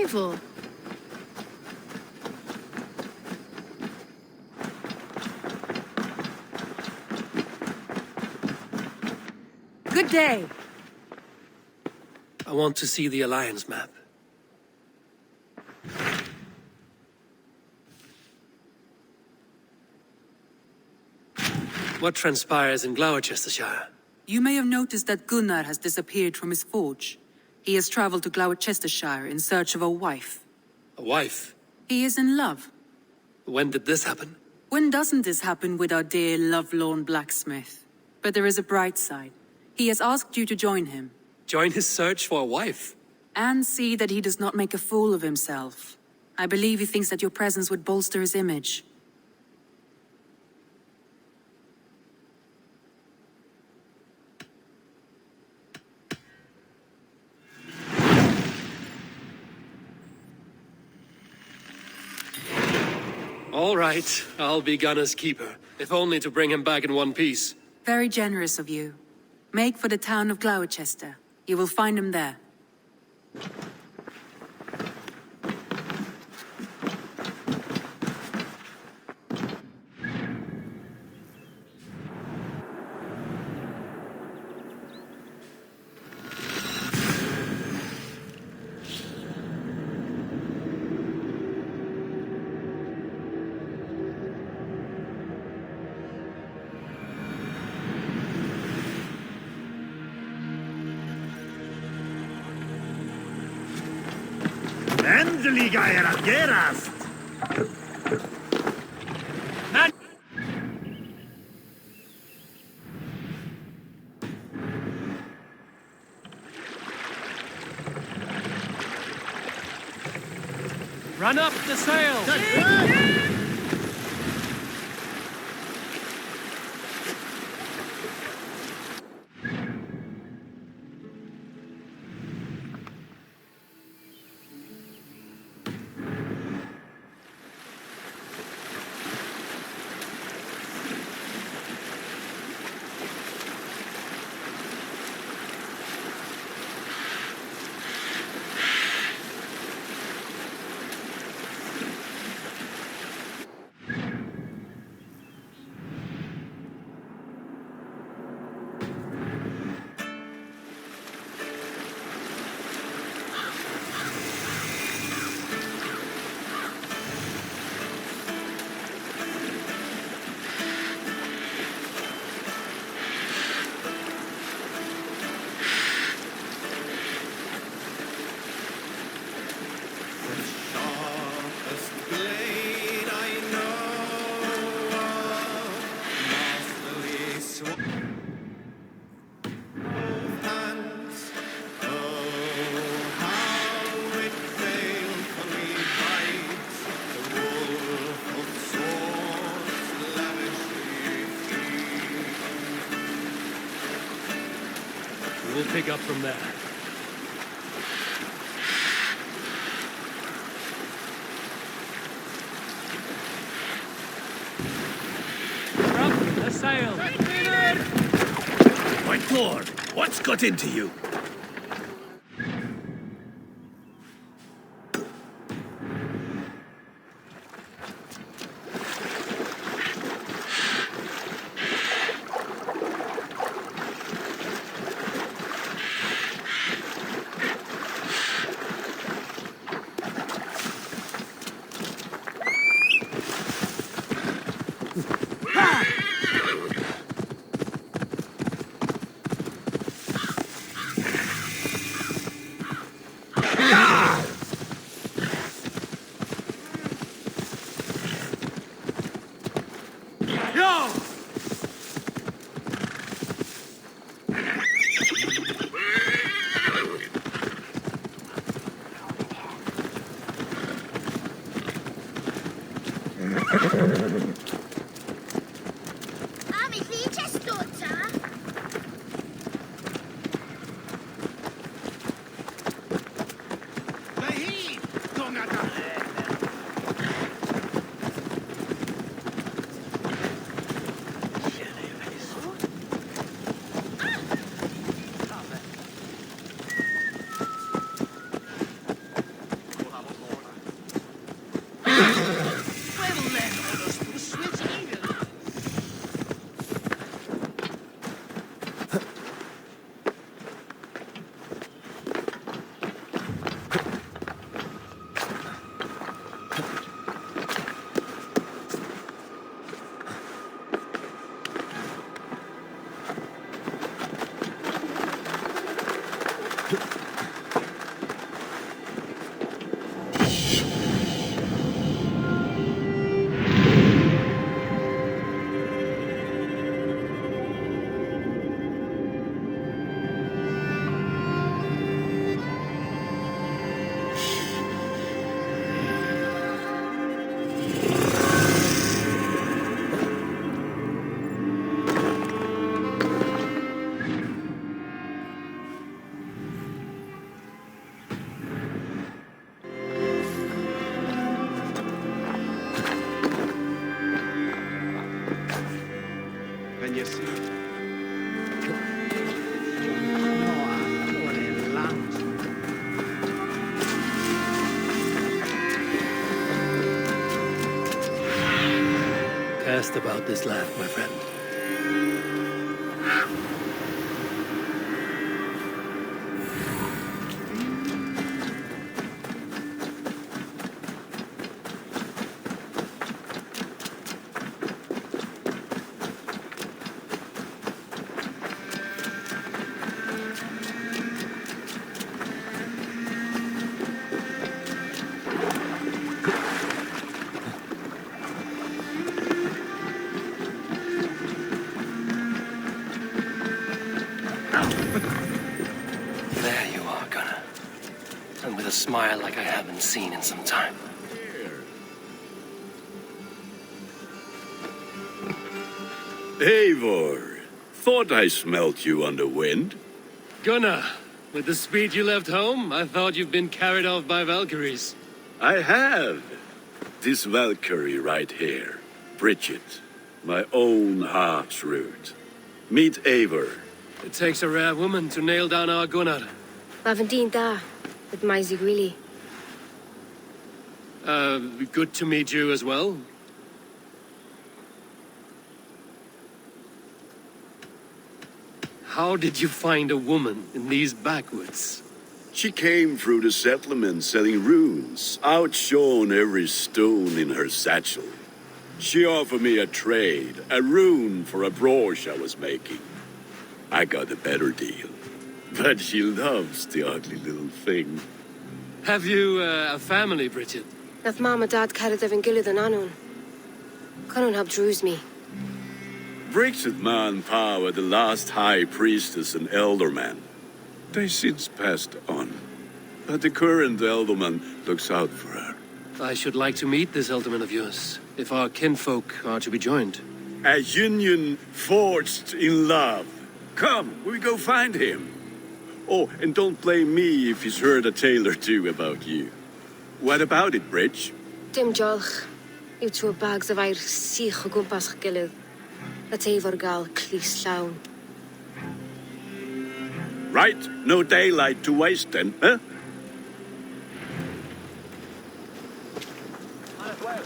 Eivor. Good day. I want to see the Alliance map. What transpires in Gloucestershire? You may have noticed that Gunnar has disappeared from his forge. He has traveled to Gloucestershire in search of a wife. A wife? He is in love. When did this happen? When doesn't this happen with our dear lovelorn blacksmith? But there is a bright side. He has asked you to join him. Join his search for a wife? And see that he does not make a fool of himself. I believe he thinks that your presence would bolster his image. All right, I'll be Gunner's keeper, if only to bring him back in one piece. Very generous of you. Make for the town of Gloucester. You will find him there. Endeliga er att gerast! Run up the sail! We'll pick up from there. Drop the sail! My lord, what's got into you? Cast about this land, my friend. There you are, Gunnar. And with a smile like I haven't seen in some time. Eivor, thought I smelt you on the wind. Gunnar, with the speed you left home, I thought you'd been carried off by Valkyries. I have. This Valkyrie right here, Bridget, my own heart's root. Meet Eivor. It takes a rare woman to nail down our Gunnar. Lavendine da, with Maisy Greeley. Good to meet you as well. How did you find a woman in these backwoods? She came through the settlement selling runes, outshone every stone in her satchel. She offered me a trade, a rune for a brooch I was making. I got a better deal. But she loves the ugly little thing. Have you a family, Bridget? Nath Mama Dad carried Evan Gillid and Anun. Cannon have drews me. Bridget Man Power, the last high priestess and elderman. They since passed on. But the current elderman looks out for her. I should like to meet this elderman of yours, if our kinfolk are to be joined. A union forged in love. Come, we go find him. Oh, and don't blame me if he's heard a tale or two about you. What about it, Bridge? Dim Jolch. You two bags of air sich o gwmpas Gillid. Let Eivor gal clis llawn. Right, no daylight to waste then, huh?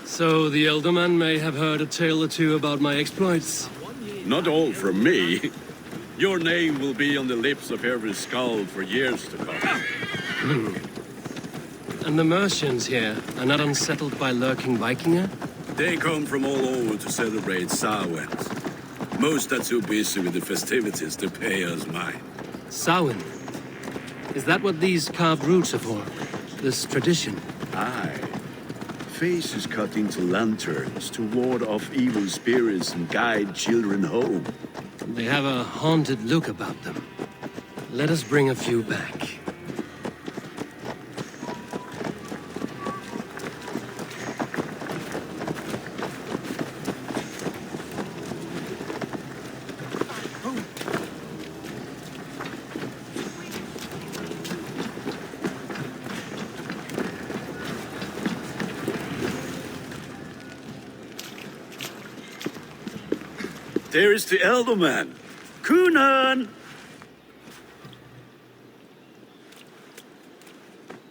So the elderman may have heard a tale or two about my exploits. Not all from me. Your name will be on the lips of every skull for years to come. And the Mercians here are not unsettled by lurking Vikinger? They come from all over to celebrate Samhain. Most are too busy with the festivities to pay us mind. Samhain? Is that what these carved roots are for? This tradition? Aye. Faces cut into lanterns to ward off evil spirits and guide children home. They have a haunted look about them. Let us bring a few back. There is the elderman. Kunan!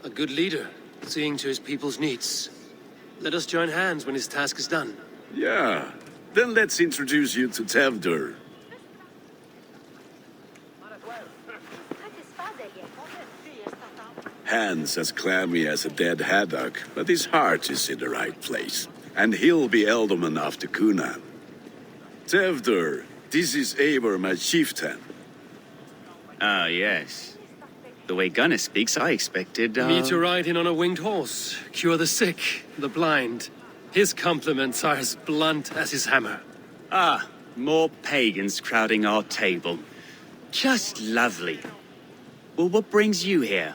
A good leader, seeing to his people's needs. Let us join hands when his task is done. Yeah. Then let's introduce you to Tevder. Hands as clammy as a dead haddock, but his heart is in the right place. And he'll be ealdorman after Cunan. Tevder, this is Eivor, my chieftain. Ah, yes. The way Gunnar speaks, I expected, Me to ride in on a winged horse, cure the sick, the blind. His compliments are as blunt as his hammer. Ah, more pagans crowding our table. Just lovely. Well, what brings you here?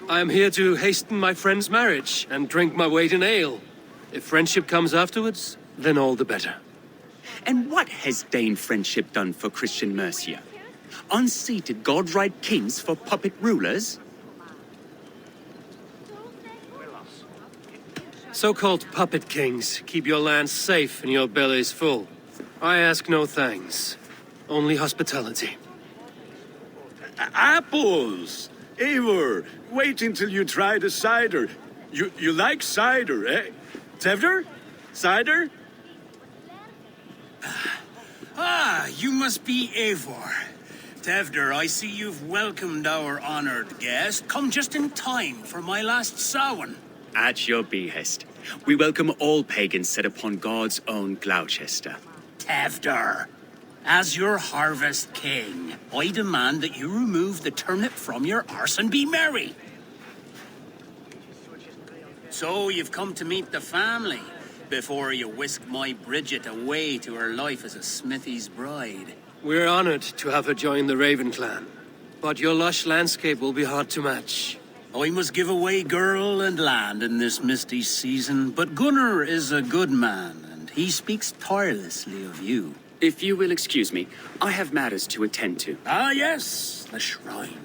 I am here to hasten my friend's marriage and drink my weight in ale. If friendship comes afterwards, then all the better. And what has Dane friendship done for Christian Mercia? Unseated god-right kings for puppet rulers? So-called puppet kings keep your lands safe and your bellies full. I ask no thanks, only hospitality. Apples! Eivor, wait until you try the cider. You like cider, eh? Tevder? Cider? Ah, you must be Eivor. Tevder, I see you've welcomed our honored guest. Come just in time for my last Samhain. At your behest. We welcome all pagans set upon God's own Gloucester. Tevder, as your harvest king, I demand that you remove the turnip from your arse and be merry. So you've come to meet the family before you whisk my Bridget away to her life as a smithy's bride. We're honored to have her join the Raven clan, but your lush landscape will be hard to match. I must give away girl and land in this misty season, but Gunnar is a good man, and he speaks tirelessly of you. If you will excuse me, I have matters to attend to. Ah, yes, the shrine.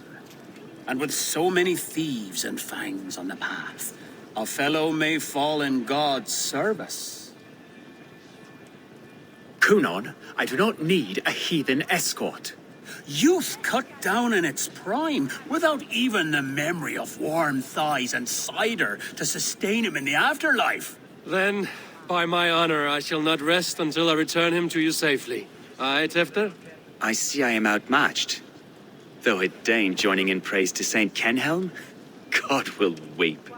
And with so many thieves and fangs on the path, a fellow may fall in God's service. Cunan, I do not need a heathen escort. Youth cut down in its prime, without even the memory of warm thighs and cider to sustain him in the afterlife. Then, by my honor, I shall not rest until I return him to you safely. Aye, Tefter? I see I am outmatched. Though a Dane joining in praise to Saint Kenhelm, God will weep.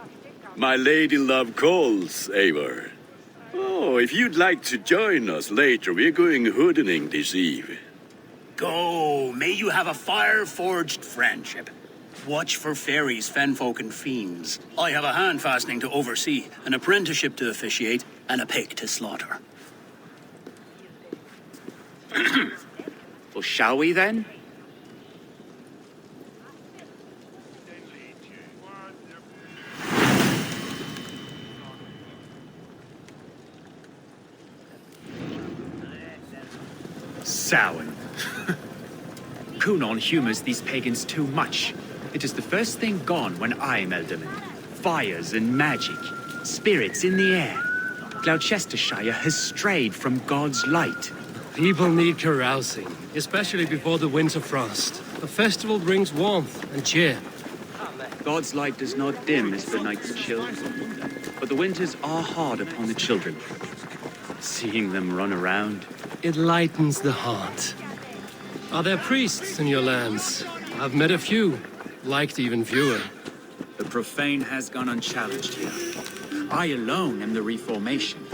My lady love calls, Eivor. Oh, if you'd like to join us later, we're going hoodening this eve. Go, may you have a fire-forged friendship. Watch for fairies, fenfolk, and fiends. I have a hand fastening to oversee, an apprenticeship to officiate, and a pig to slaughter. Well, shall we then? Samhain. Cunan humors these pagans too much. It is the first thing gone when I am Ealdorman. Fires and magic, spirits in the air. Gloucestershire has strayed from God's light. People need carousing, especially before the winter frost. A festival brings warmth and cheer. God's light does not dim as the nights chill, but the winters are hard upon the children. Seeing them run around. It lightens the heart. Are there priests in your lands? I've met a few, liked even fewer. The profane has gone unchallenged here. I alone am the Reformation.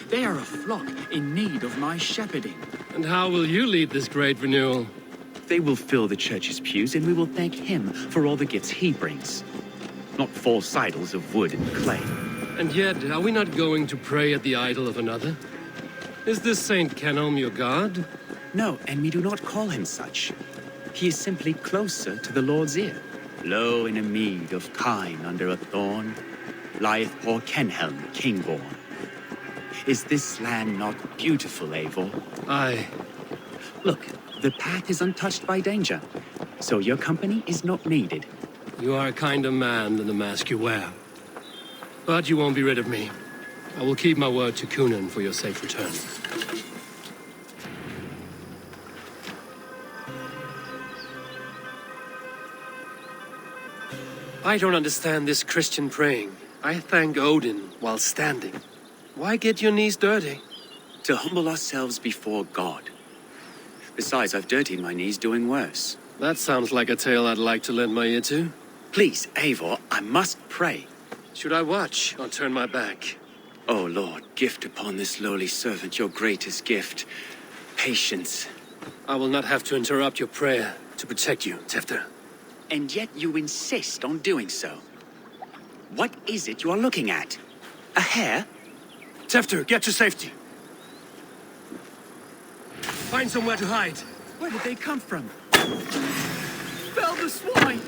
They are a flock in need of my shepherding. And how will you lead this great renewal? They will fill the church's pews, and we will thank him for all the gifts he brings. Not false idols of wood and clay. And yet, are we not going to pray at the idol of another? Is this Saint Kenhelm your god? No, and we do not call him such. He is simply closer to the Lord's ear. Low in a mead of kine under a thorn, lieth poor Kenhelm, king-born. Is this land not beautiful, Eivor? Aye. Look, the path is untouched by danger, so your company is not needed. You are a kinder man than the mask you wear. But you won't be rid of me. I will keep my word to Cunan for your safe return. I don't understand this Christian praying. I thank Odin while standing. Why get your knees dirty? To humble ourselves before God. Besides, I've dirtied my knees doing worse. That sounds like a tale I'd like to lend my ear to. Please, Eivor, I must pray. Should I watch or turn my back? O Lord, gift upon this lowly servant your greatest gift. Patience. I will not have to interrupt your prayer to protect you, Tefter. And yet you insist on doing so. What is it you are looking at? A hare? Tefter, get to safety. Find somewhere to hide. Where did they come from? Fell the swine!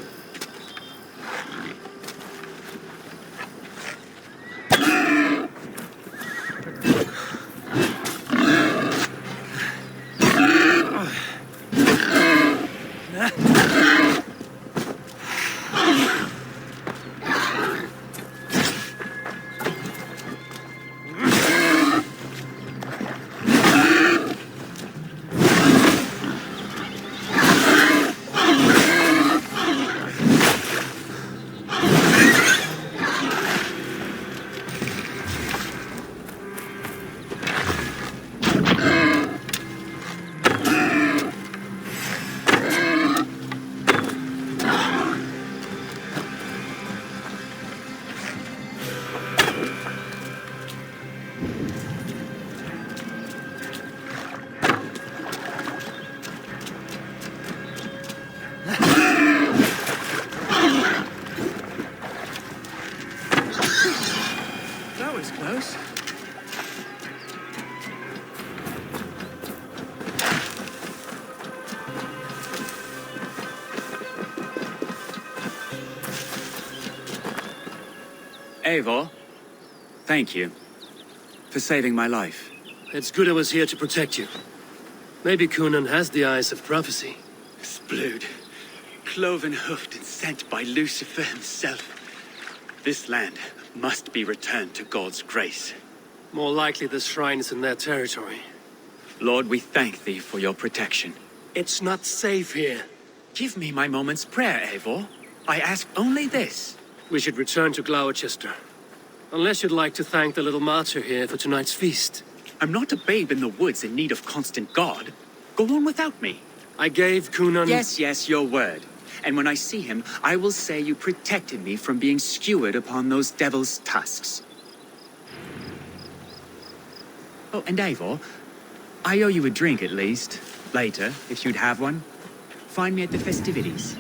That was close. Eivor, thank you for saving my life. It's good I was here to protect you. Maybe Conan has the eyes of prophecy. Splood, cloven-hoofed and sent by Lucifer himself. This land must be returned to God's grace. More likely the shrine is in their territory. Lord, we thank thee for your protection. It's not safe here. Give me my moment's prayer, Eivor. I ask only this. We should return to Gloucester. Unless you'd like to thank the little martyr here for tonight's feast. I'm not a babe in the woods in need of constant guard. Go on without me. I gave Conan... Yes, your word. And when I see him, I will say you protected me from being skewered upon those devil's tusks. Oh, and Eivor, I owe you a drink at least. Later, if you'd have one. Find me at the festivities.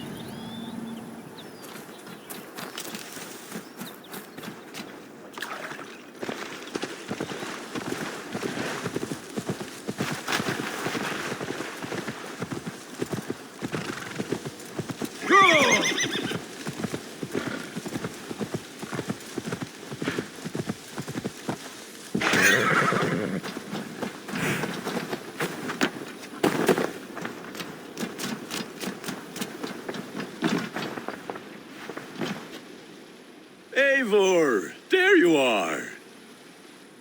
Eivor, there you are.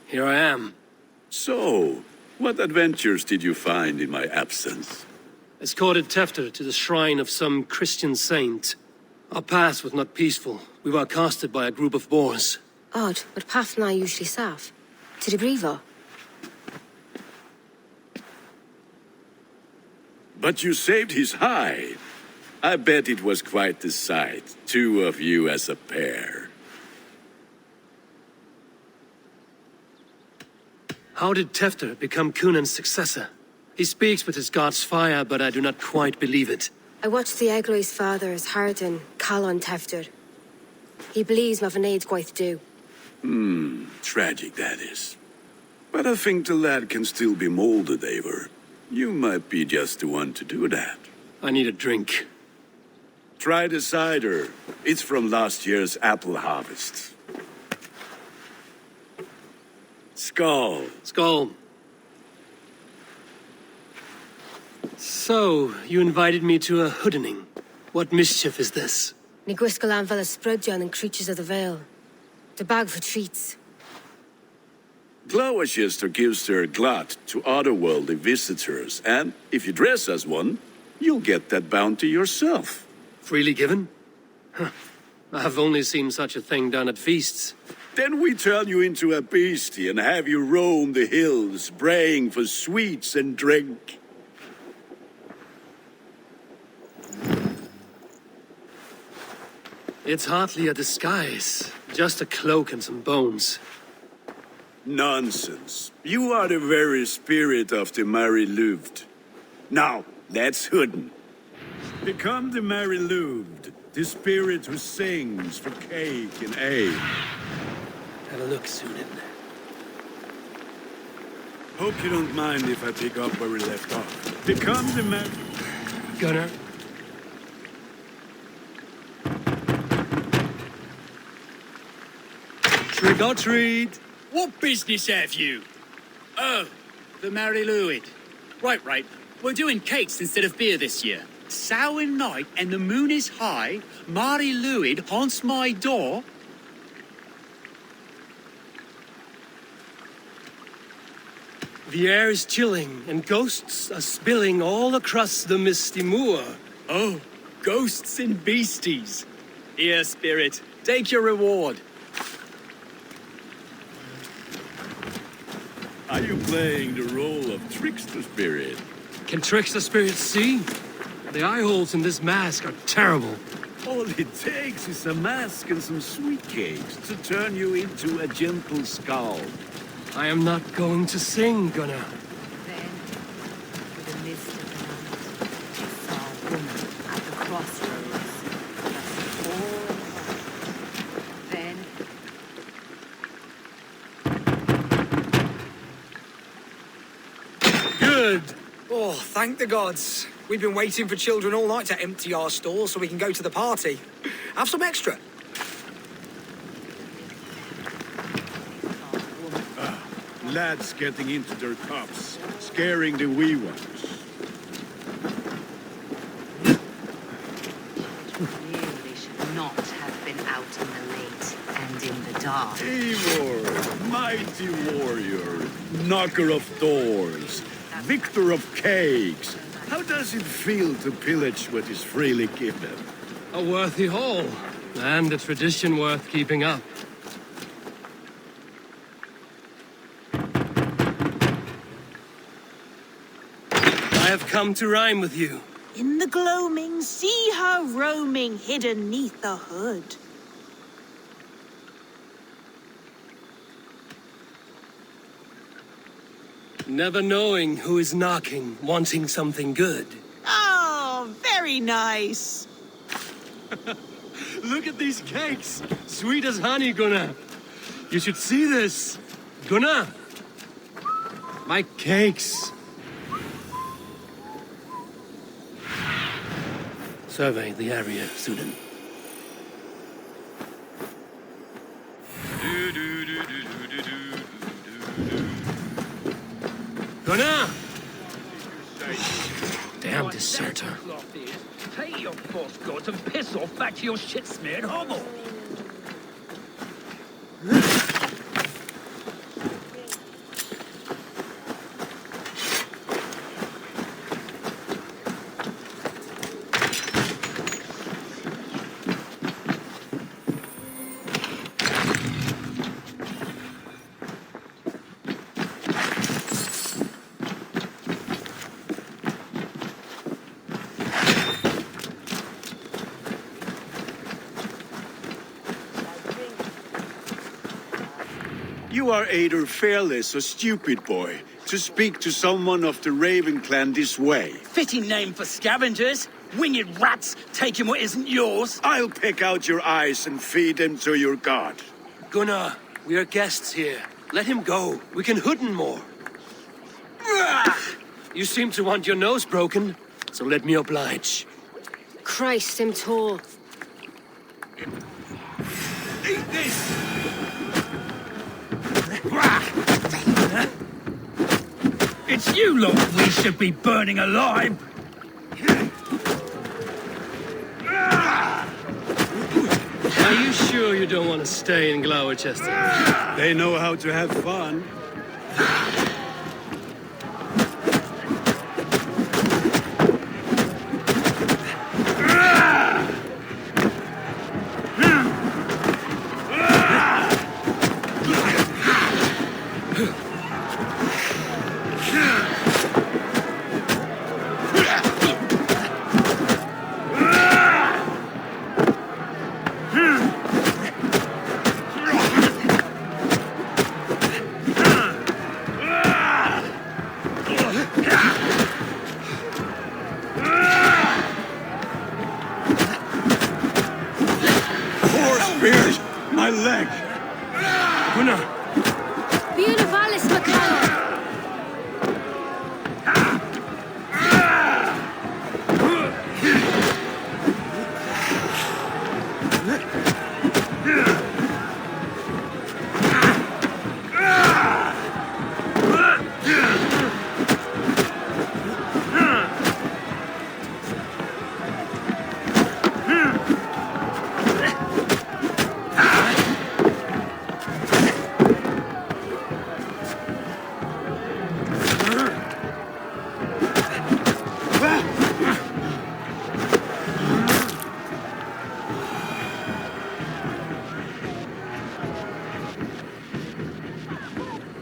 Here I am. So, what adventures did you find in my absence? Escorted Tefter to the shrine of some Christian saint. Our path was not peaceful. We were accosted by a group of boars. Odd, but path na usually safe. To the Grievo. But you saved his hide. I bet it was quite the sight, two of you as a pair. How did Tefter become Cunan's successor? He speaks with his god's fire, but I do not quite believe it. I watched the Egloi's father as Harden call on Tefter. He believes Mavanade quite do. Tragic that is. But I think the lad can still be molded, Eivor. You might be just the one to do that. I need a drink. Try the cider. It's from last year's apple harvest. Skull. Skull. So, you invited me to a hoodening. What mischief is this? Niguiscalan Vela Sprudjan and Creatures of the Vale. The bag for treats. Gloucester gives their glut to otherworldly visitors, and if you dress as one, you'll get that bounty yourself. Freely given? Huh. I've only seen such a thing done at feasts. Then we turn you into a beastie and have you roam the hills, braying for sweets and drink. It's hardly a disguise, just a cloak and some bones. Nonsense. You are the very spirit of the Mariloved. Now, that's Hooden. Become the Mariloved, the spirit who sings for cake and ale. Have a look, Sunan. Hope you don't mind if I pick up where we left off. Become the Gunnar. Trick or treat! What business have you? Oh, the Mary Louid. Right. We're doing cakes instead of beer this year. Sour night and the moon is high. Mary Louid haunts my door. The air is chilling, and ghosts are spilling all across the misty moor. Oh, ghosts and beasties. Here, spirit, take your reward. Are you playing the role of trickster spirit? Can trickster spirits see? The eye holes in this mask are terrible. All it takes is a mask and some sweet cakes to turn you into a gentle skull. I am not going to sing, Gunnar. Then, with the mist of the night, I saw a woman at the crossroads. Just all then, Good! Oh, thank the gods. We've been waiting for children all night to empty our stores so we can go to the party. Have some extra. Lads getting into their cups, scaring the wee ones. really should not have been out in the late and in the dark. Eivor, mighty warrior, knocker of doors, victor of cakes. How does it feel to pillage what is freely given? A worthy haul, and a tradition worth keeping up. I have come to rhyme with you. In the gloaming, see her roaming hidden neath the hood. Never knowing who is knocking, wanting something good. Oh, very nice. Look at these cakes! Sweet as honey, Gunnar. You should see this. Gunnar! My cakes! Survey the area, Sunan. Gunnar! Damn deserter. Take your false gods and piss off back to your shit-smeared hovel. You are either fearless or stupid, boy, to speak to someone of the Raven clan this way. Fitting name for scavengers. Winged rats taking what isn't yours. I'll pick out your eyes and feed them to your god. Gunnar, we are guests here. Let him go. We can hood him more. You seem to want your nose broken, so let me oblige. Christ, him tall. Eat this! It's you lot we should be burning alive! Are you sure you don't want to stay in Glowerchester? They know how to have fun. Spirit! My leg! Gunnar! Bíonna bhalis Macallan!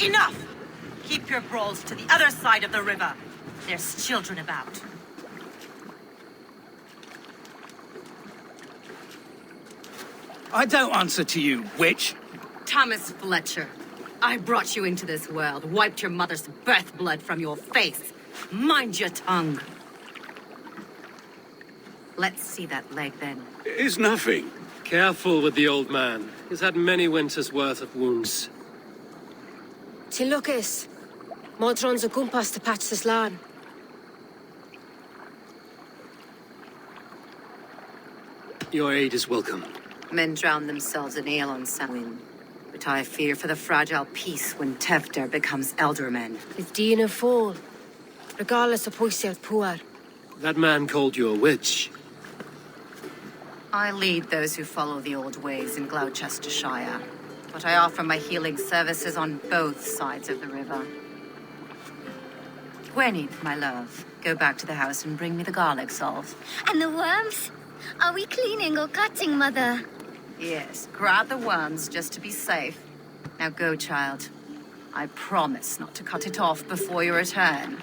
Enough! Keep your brawls to the other side of the river. There's children about. I don't answer to you, witch. Thomas Fletcher, I brought you into this world, wiped your mother's birth blood from your face. Mind your tongue. Let's see that leg then. It's nothing. Careful with the old man. He's had many winters' worth of wounds. Till Lucas. Modron's a gumpas to patch this land. Your aid is welcome. Men drown themselves in ale on Samhain. But I fear for the fragile peace when Tefter becomes eldermen. It's Dean of Fall. Regardless of Poisiath Puar. That man called you a witch. I lead those who follow the old ways in Gloucestershire. But I offer my healing services on both sides of the river. Gwenny, my love, go back to the house and bring me the garlic salve. And the worms? Are we cleaning or cutting, Mother? Yes, grab the worms just to be safe. Now go, child. I promise not to cut it off before your return.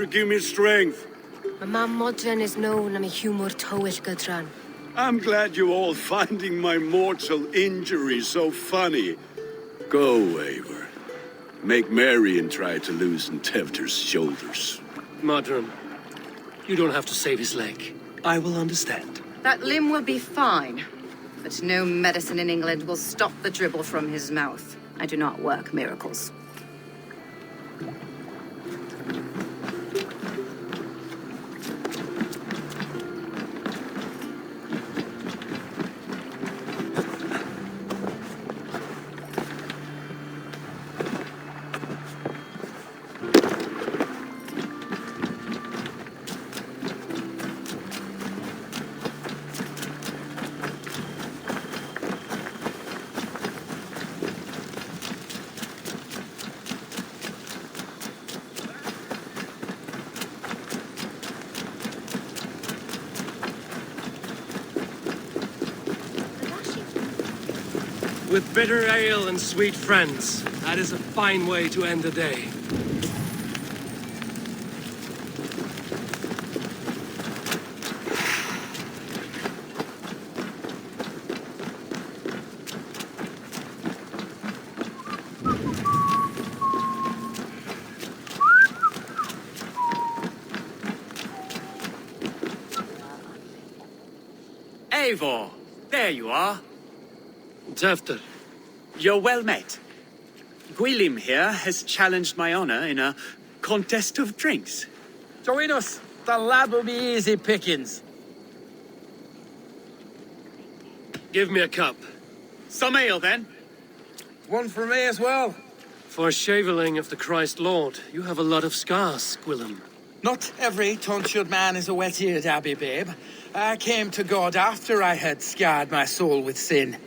Give me strength. My mam Modron is known am a humor towish Gudran. I'm glad you're all finding my mortal injury so funny. Go, Eivor. Make merry and try to loosen Tefter's shoulders. Modron, you don't have to save his leg. I will understand. That limb will be fine. But no medicine in England will stop the dribble from his mouth. I do not work miracles. With bitter ale and sweet friends, that is a fine way to end the day. Eivor, there you are. Tefter. You're well met. Gwilym here has challenged my honor in a contest of drinks. Join us. The lad will be easy pickings. Give me a cup. Some ale, then. One for me as well. For a shaveling of the Christ Lord, you have a lot of scars, Gwilym. Not every tonsured man is a wet-eared abbey, babe. I came to God after I had scarred my soul with sin.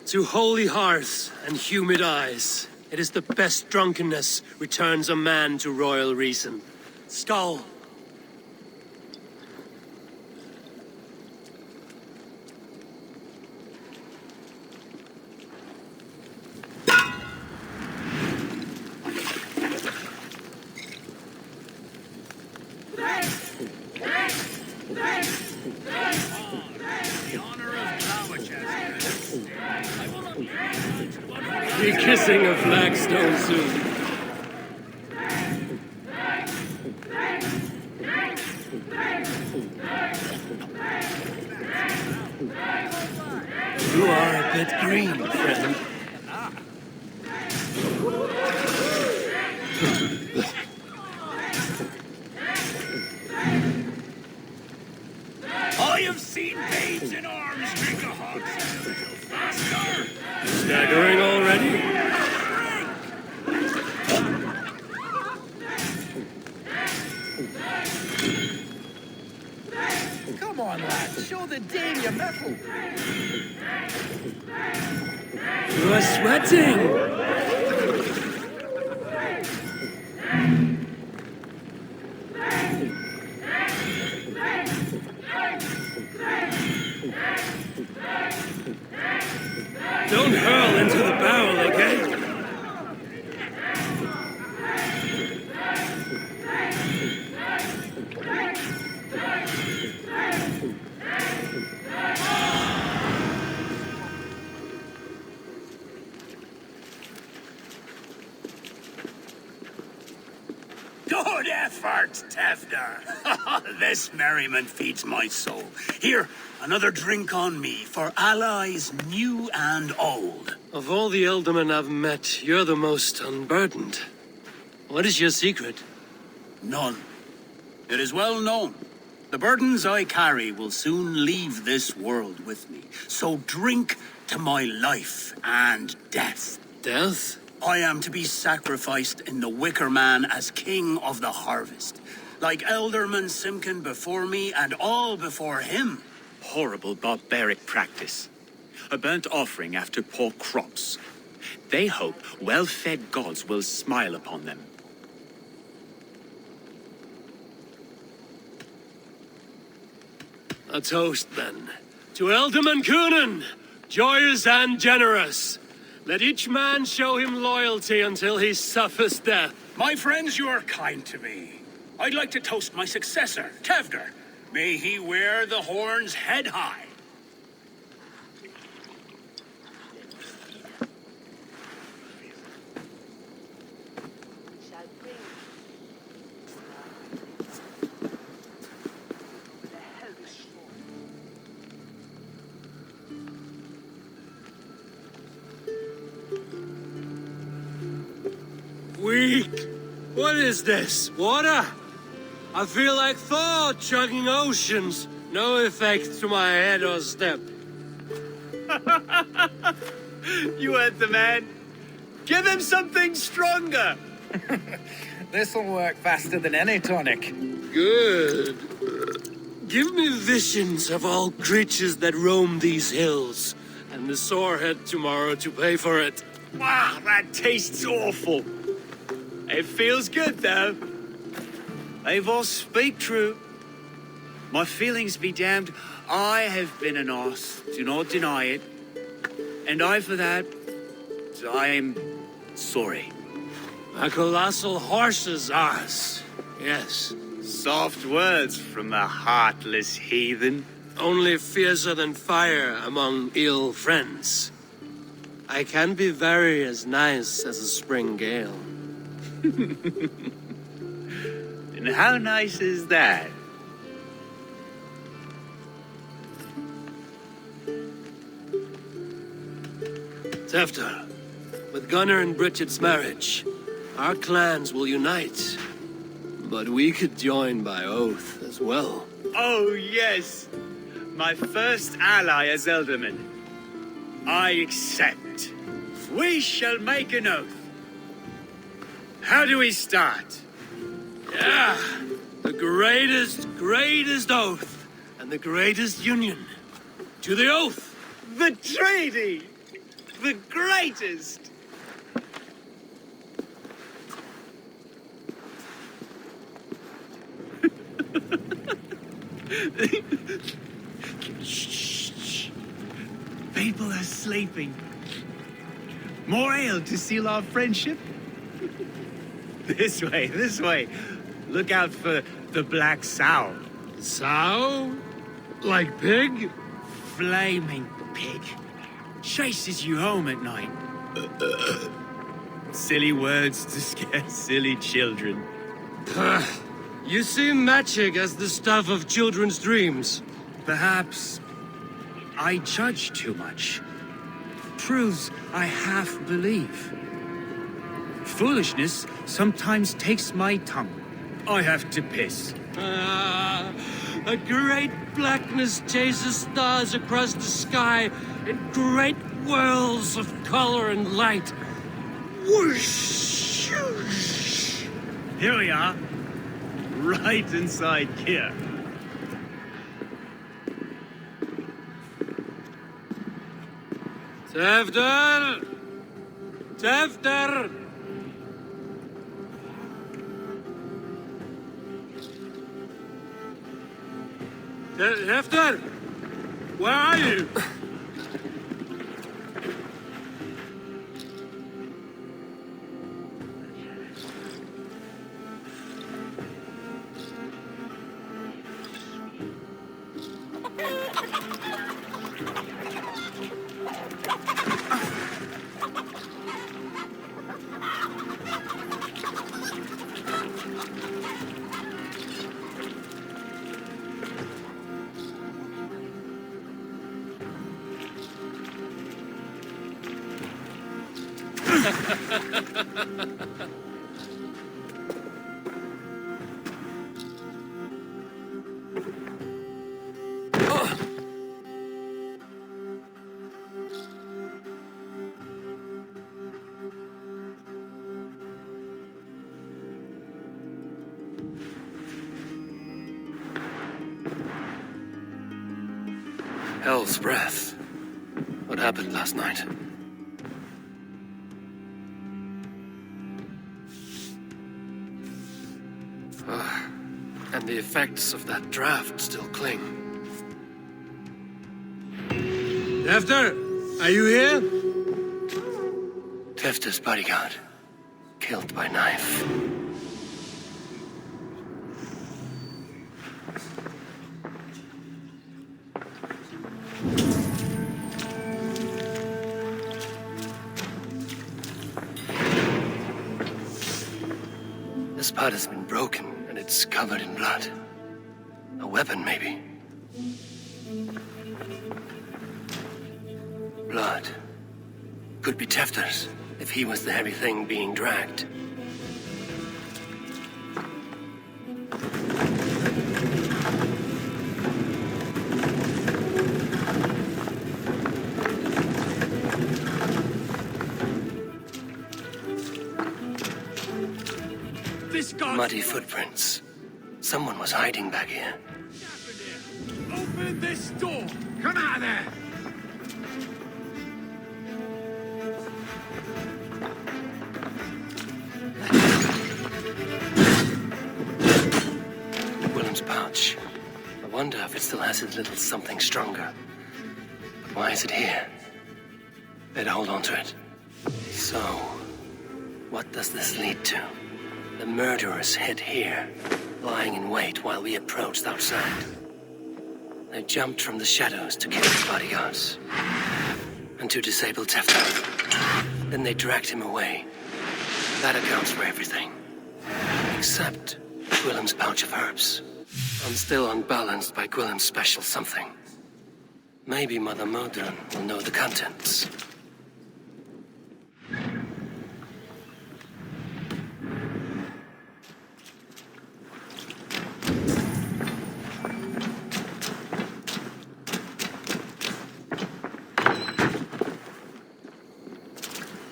To holy hearths and humid eyes, it is the best drunkenness returns a man to royal reason. Skull. Be kissing a flagstone soon. You are a bit green, friend. I have seen babes in arms drink a hot faster. Staggering already? Come on, lad. Show the dame your mettle. You are sweating! Don't hurl into the barrel, okay? Good effort, Tevder. This merriment feeds my soul. Here, another drink on me for allies new and old. Of all the Ealdormen I've met, you're the most unburdened. What is your secret? None. It is well known. The burdens I carry will soon leave this world with me. So drink to my life and death. Death? I am to be sacrificed in the Wicker Man as king of the harvest. Like Elderman Simkin before me and all before him. Horrible barbaric practice. A burnt offering after poor crops. They hope well-fed gods will smile upon them. A toast, then. To Ealdorman Coonan, joyous and generous. Let each man show him loyalty until he suffers death. My friends, you are kind to me. I'd like to toast my successor, Tevder. May he wear the horns head high. Weak. What is this? Water? I feel like Thor chugging oceans. No effect to my head or step. You heard the man. Give him something stronger. This'll work faster than any tonic. Good. Give me visions of all creatures that roam these hills, and the sorehead tomorrow to pay for it. Wow, that tastes awful. It feels good, though. Eivor, speak true. My feelings be damned. I have been an arse, do not deny it. And I, for that, I am sorry. A colossal horse's arse, yes. Soft words from the heartless heathen. Only fiercer than fire among ill friends. I can be very as nice as a spring gale. And how nice is that? Tevder, with Gunnar and Bridget's marriage, our clans will unite. But we could join by oath as well. Oh, yes. My first ally as Ealdorman. I accept. We shall make an oath. How do we start? Yeah, the greatest oath, and the greatest union. To the oath! The treaty! The greatest! Shh. People are sleeping. More ale to seal our friendship? This way. Look out for the black sow. Sow? Like pig? Flaming pig. Chases you home at night. Silly words to scare silly children. You see magic as the stuff of children's dreams. Perhaps. I judge too much. Truths I half believe. Foolishness sometimes takes my tongue. I have to piss. A great blackness chases stars across the sky in great whirls of color and light. Whoosh! Here we are. Right inside here. Tefter! Tefter! Tefter! Where are you? Hell's breath. What happened last night? And the effects of that draft still cling. Tefter, are you here? Tefter's bodyguard, killed by knife. This part has been broken, and it's covered in blood. A weapon, maybe. Blood. Could be Tefter's, if he was the heavy thing being dragged. Muddy footprints. Someone was hiding back here. Open this door! Come out of there! Willem's pouch. I wonder if it still has his little something stronger. But why is it here? Better hold on to it. So, what does this lead to? The murderers hid here, lying in wait while we approached outside. They jumped from the shadows to kill his bodyguards. And to disable Tefter. Then they dragged him away. That accounts for everything. Except Gwillem's pouch of herbs. I'm still unbalanced by Gwillem's special something. Maybe Mother Modron will know the contents.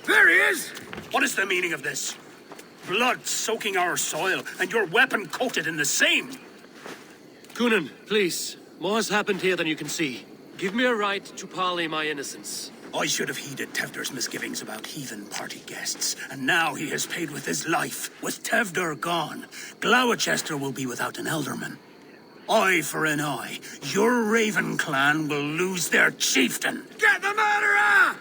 There he is! What is the meaning of this? Blood soaking our soil, and your weapon coated in the same! Kunan, please. More has happened here than you can see. Give me a right to parley my innocence. I should have heeded Tevder's misgivings about heathen party guests, and now he has paid with his life. With Tevder gone, Gloucester will be without an elderman. Eye for an eye, your Raven clan will lose their chieftain. Get the murderer!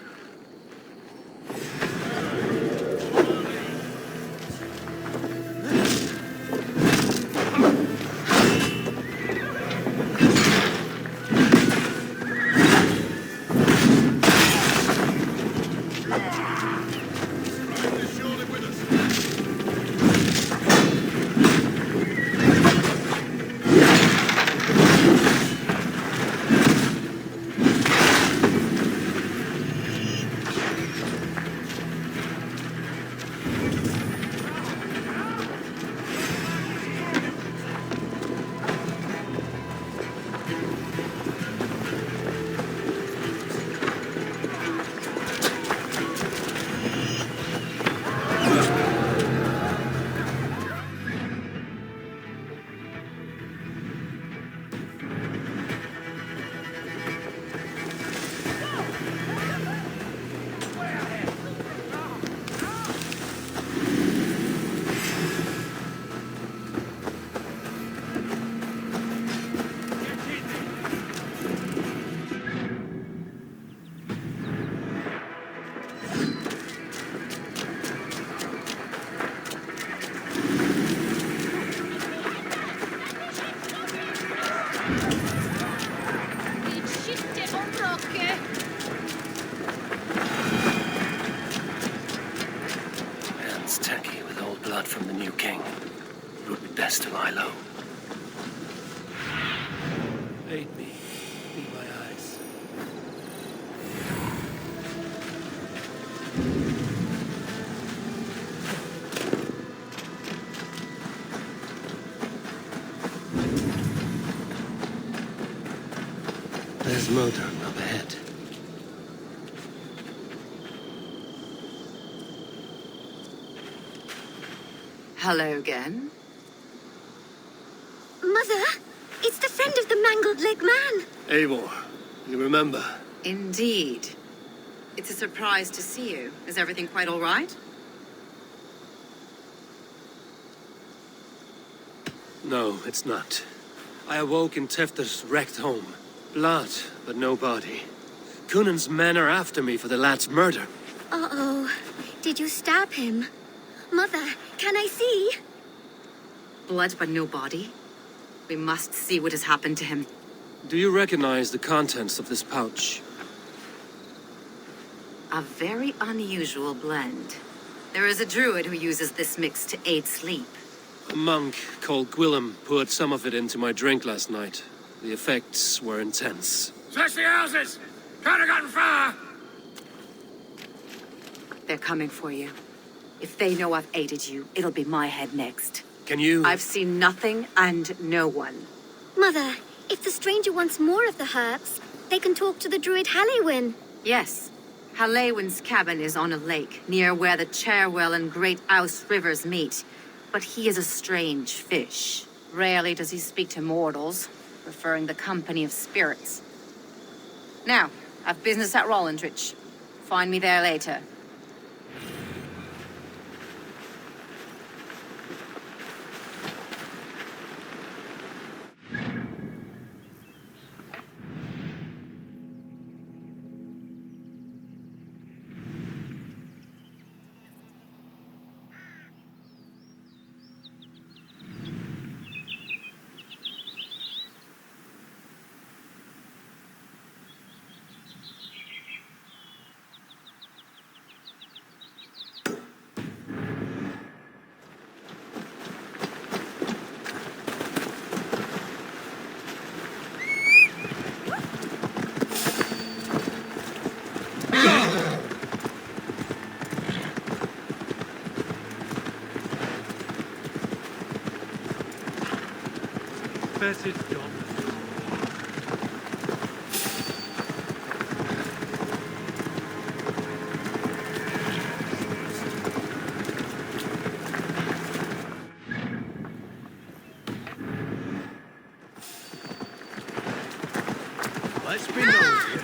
king. It would be best to lie low. Aid me. Be my eyes. There's motor up ahead. Hello again. Mother, it's the friend of the mangled leg man. Eivor, you remember? Indeed. It's a surprise to see you. Is everything quite all right? No, it's not. I awoke in Tefter's wrecked home. Blood, but no body. Cunan's men are after me for the lad's murder. Uh-oh. Did you stab him? Mother, can I see? Blood but no body? We must see what has happened to him. Do you recognize the contents of this pouch? A very unusual blend. There is a druid who uses this mix to aid sleep. A monk called Gwillem poured some of it into my drink last night. The effects were intense. Search the houses! Can't have gotten far! They're coming for you. If they know I've aided you, it'll be my head next. Can you... I've seen nothing and no one. Mother, if the stranger wants more of the herbs, they can talk to the druid Halewin. Yes. Halewin's cabin is on a lake, near where the Cherwell and Great Ouse rivers meet. But he is a strange fish. Rarely does he speak to mortals, preferring the company of spirits. Now, I've business at Rollendrich. Find me there later. Fetid dog. Let's be nosy.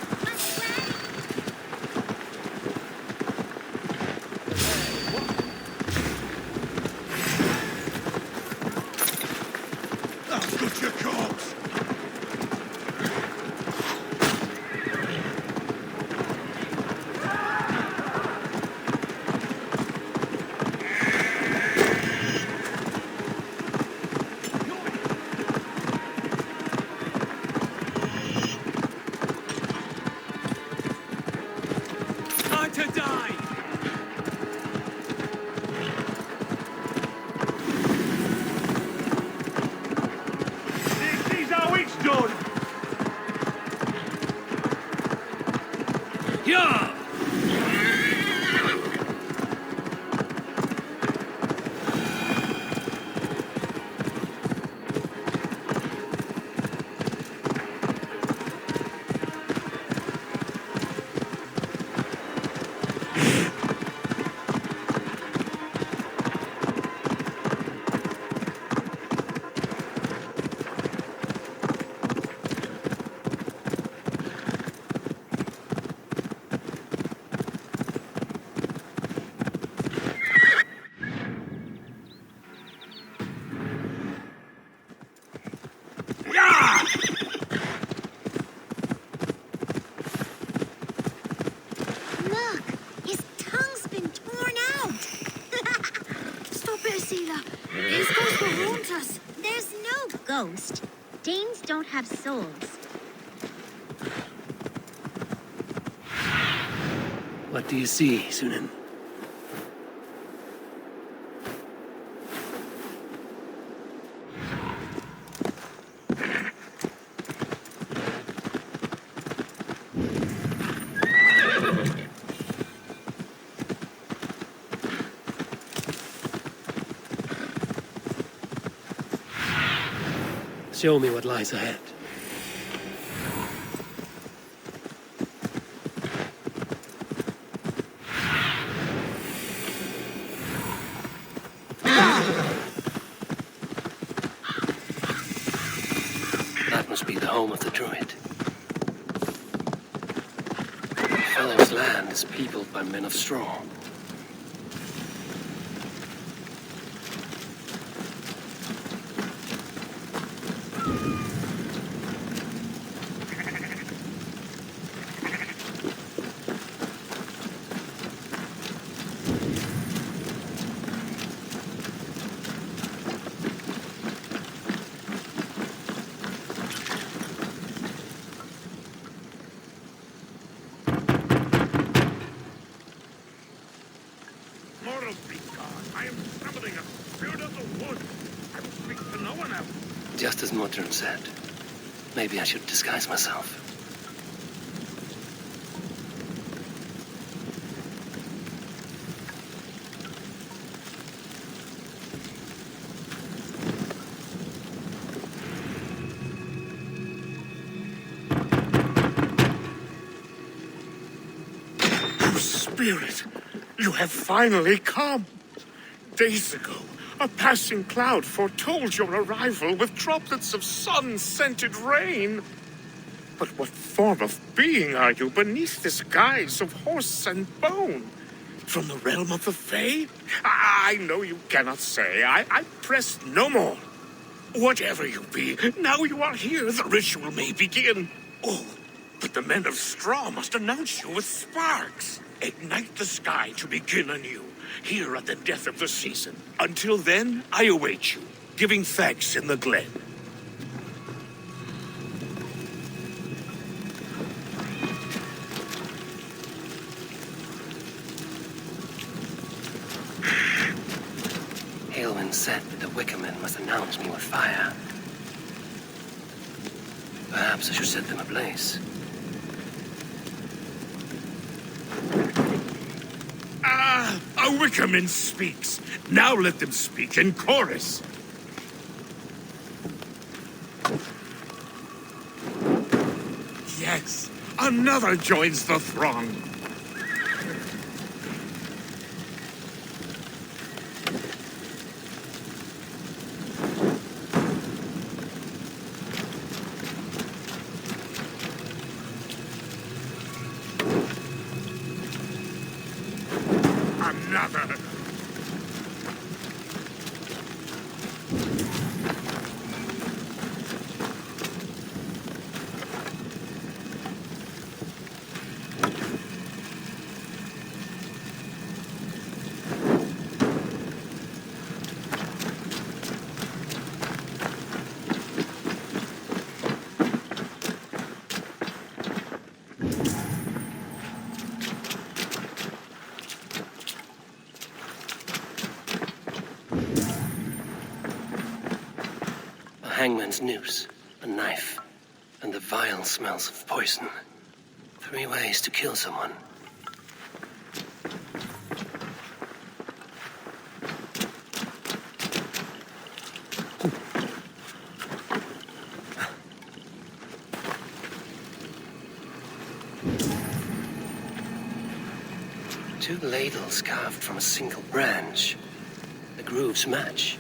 Ghost. Danes don't have souls. What do you see, Sunan? Show me what lies ahead. That must be the home of the druid. The fellow's land is peopled by men of straw. Just as Modron said. Maybe I should disguise myself. Oh, Spirit, you have finally come. Days ago, a passing cloud foretold your arrival with droplets of sun-scented rain. But what form of being are you beneath this guise of horse and bone? From the realm of the Fae? I know you cannot say. I press no more. Whatever you be, now you are here, the ritual may begin. Oh, but the men of straw must announce you with sparks. Ignite the sky to begin anew, here at the death of the season. Until then, I await you, giving thanks in the glen. Aelwyn said that the Wickermen must announce me with fire. Perhaps I should set them ablaze. A Wickerman speaks. Now let them speak in chorus. Yes, another joins the throng. Another. Hangman's noose, a knife, and the vile smells of poison. 3 ways to kill someone. Two ladles carved from a single branch. The grooves match.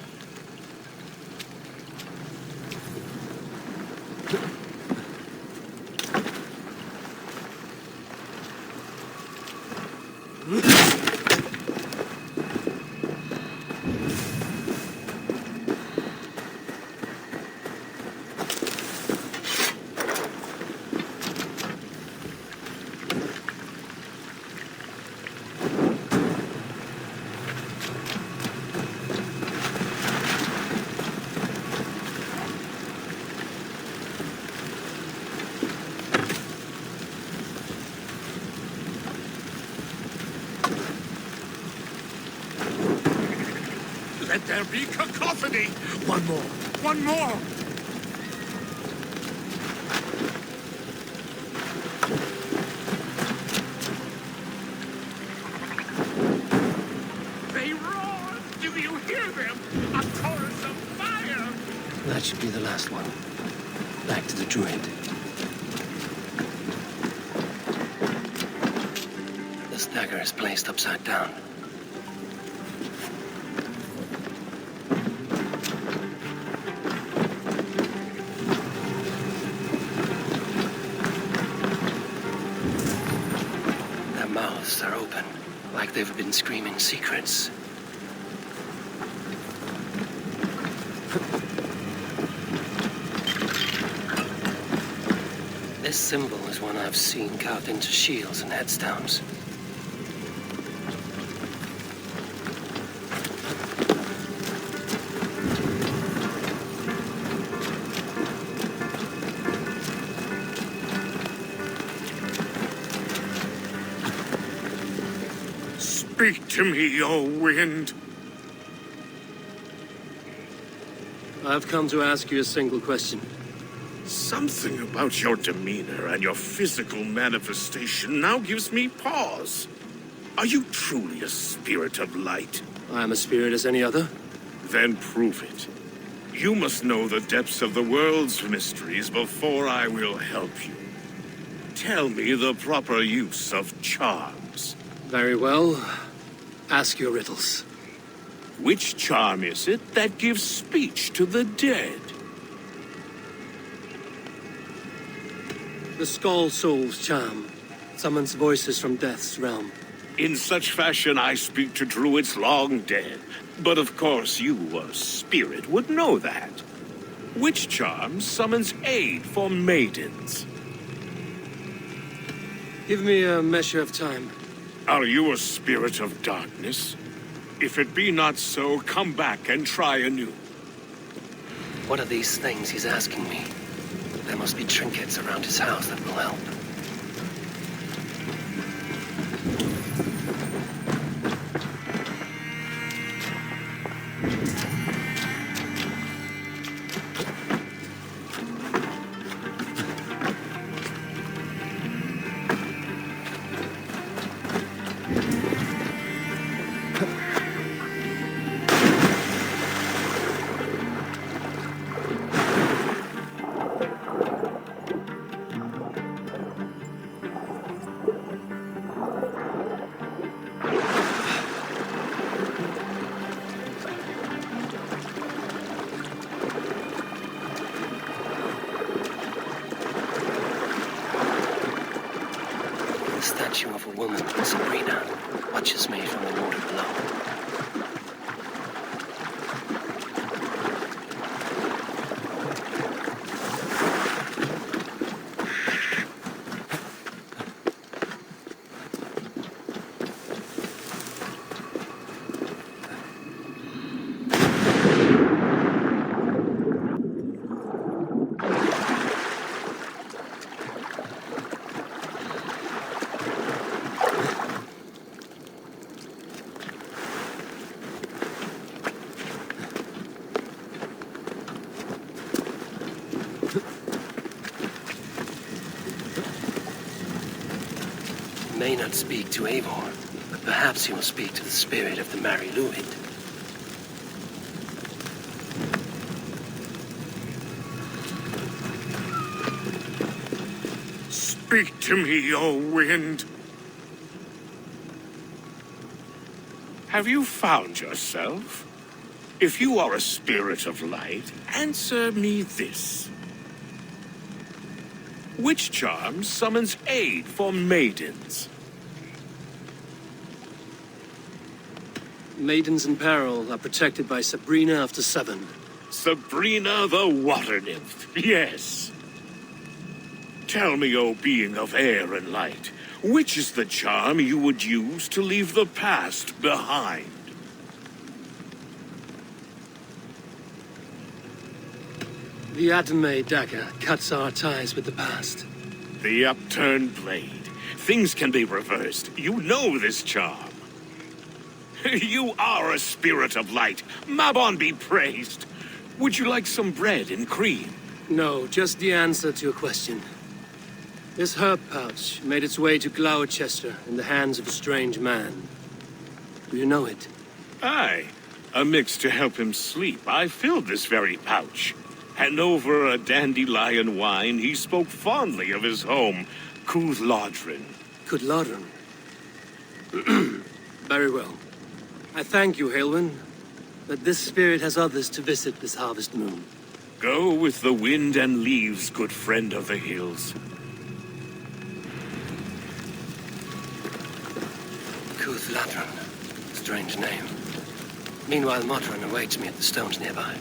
Let there be cacophony! One more! One more! They roar! Do you hear them? A chorus of fire! That should be the last one. Back to the druid. This dagger is placed upside down. Their mouths are open, like they've been screaming secrets. This symbol is one I've seen carved into shields and headstones. Speak to me, O wind. I've come to ask you a single question. Something about your demeanor and your physical manifestation now gives me pause. Are you truly a spirit of light? I am a spirit as any other. Then prove it. You must know the depths of the world's mysteries before I will help you. Tell me the proper use of charms. Very well. Ask your riddles. Which charm is it that gives speech to the dead? The Skull Soul's charm summons voices from death's realm. In such fashion, I speak to druids long dead. But of course, you, a spirit, would know that. Which charm summons aid for maidens? Give me a measure of time. Are you a spirit of darkness? If it be not so, come back and try anew. What are these things he's asking me? There must be trinkets around his house that will help. Of a woman, Sabrina, watches me from the water below. May not speak to Eivor, but perhaps he will speak to the spirit of the Mary Luid. Speak to me, O wind. Have you found yourself? If you are a spirit of light, answer me this. Which charm summons aid for maidens? Maidens in peril are protected by Sabrina of the Seven. Sabrina the water nymph, yes. Tell me, O being of air and light, which is the charm you would use to leave the past behind? The Adame dagger cuts our ties with the past. The upturned blade. Things can be reversed. You know this charm. You are a spirit of light. Mabon be praised. Would you like some bread and cream? No, just the answer to your question. This herb pouch made its way to Gloucester in the hands of a strange man. Do you know it? Aye. A mix to help him sleep. I filled this very pouch. And over a dandelion wine, he spoke fondly of his home, Cúth-Lodrin. Cúth-Lodrin? Very well. I thank you, Haelwyn, but this spirit has others to visit this harvest moon. Go with the wind and leaves, good friend of the hills. Cúth-Lodrin. Strange name. Meanwhile, Modron awaits me at the stones nearby.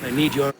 I need your...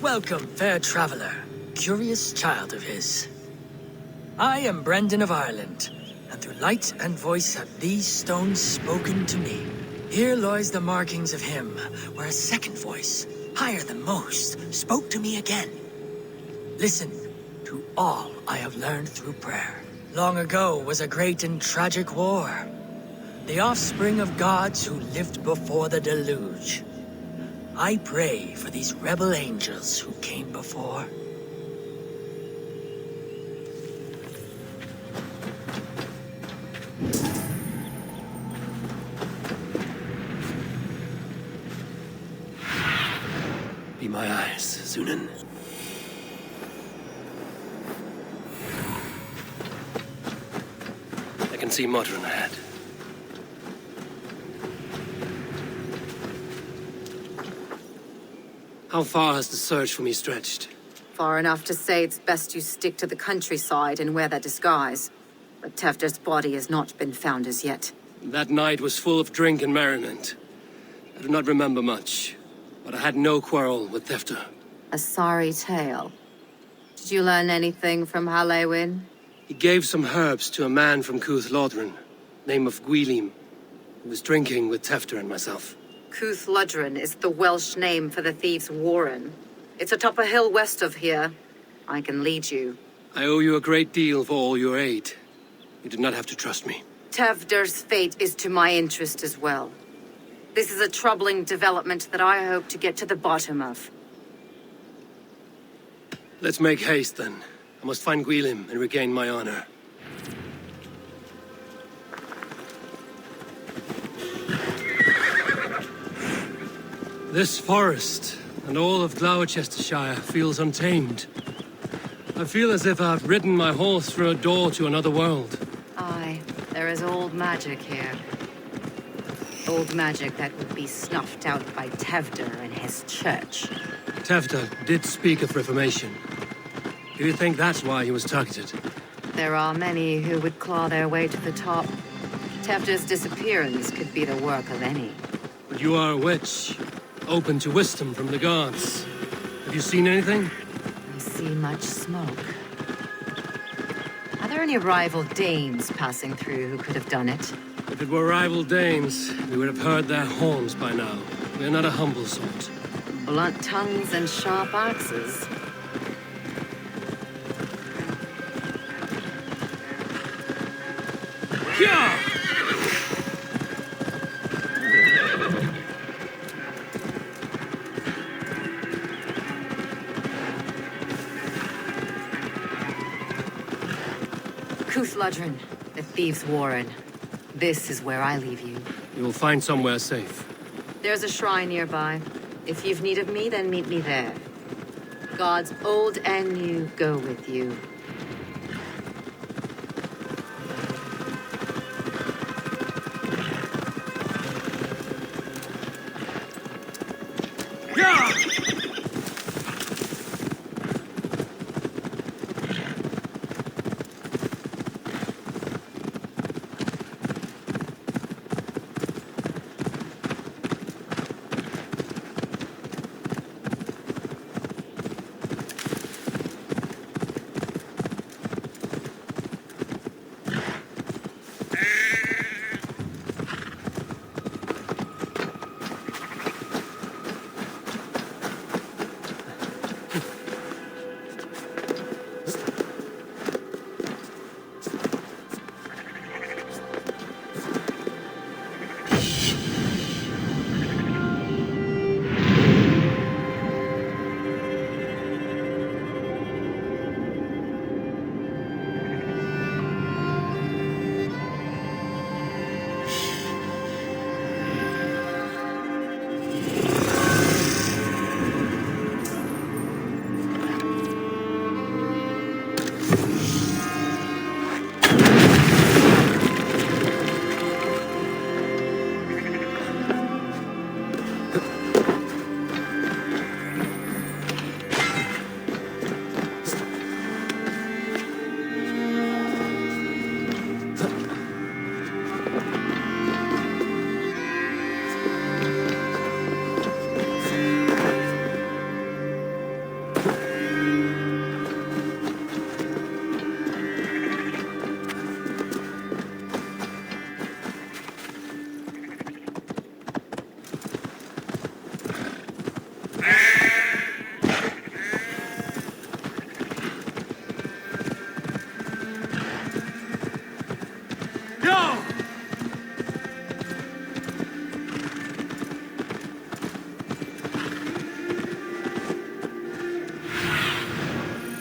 Welcome, fair traveler, curious child of his. I am Brendan of Ireland, and through light and voice have these stones spoken to me. Here lies the markings of him, where a second voice, higher than most, spoke to me again. Listen to all I have learned through prayer. Long ago was a great and tragic war. The offspring of gods who lived before the deluge. I pray for these rebel angels who came before. Be my eyes, Sunan. I can see Modron ahead. How far has the search for me stretched? Far enough to say it's best you stick to the countryside and wear that disguise. But Tefder's body has not been found as yet. That night was full of drink and merriment. I do not remember much, but I had no quarrel with Tefder. A sorry tale. Did you learn anything from Halewyn? He gave some herbs to a man from Cúth-Lodrin, name of Gwylim, who was drinking with Tefder and myself. Cúth-Lodrin is the Welsh name for the thieves' warren. It's atop a hill west of here. I can lead you. I owe you a great deal for all your aid. You did not have to trust me. Tefder's fate is to my interest as well. This is a troubling development that I hope to get to the bottom of. Let's make haste, then. I must find Gwylim and regain my honor. This forest and all of Gloucestershire feels untamed. I feel as if I've ridden my horse through a door to another world. Aye, there is old magic here. Old magic that would be snuffed out by Tefder and his church. Tefder did speak of reformation. Do you think that's why he was targeted? There are many who would claw their way to the top. Tefter's disappearance could be the work of any. But you are a witch, open to wisdom from the gods. Have you seen anything? I see much smoke. Are there any rival Danes passing through who could have done it? If it were rival Danes, we would have heard their horns by now. We are not a humble sort. Blunt tongues and sharp axes. Yeah! Cúthludrun, the thieves' warren. This is where I leave you. You will find somewhere safe. There's a shrine nearby. If you've need of me, then meet me there. Gods old and new go with you.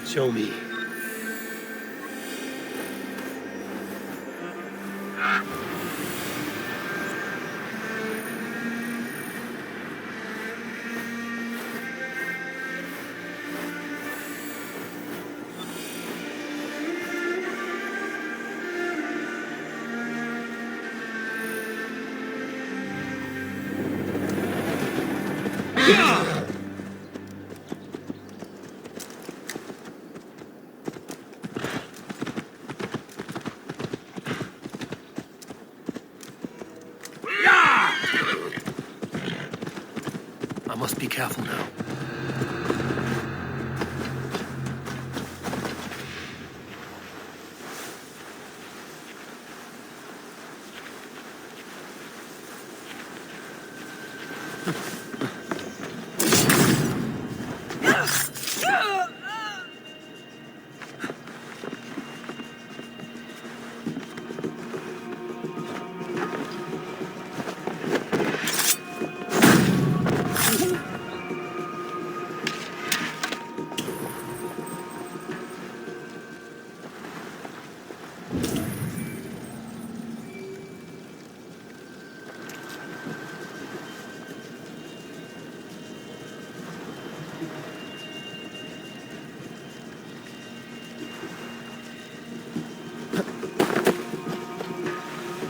Show me. I must be careful now.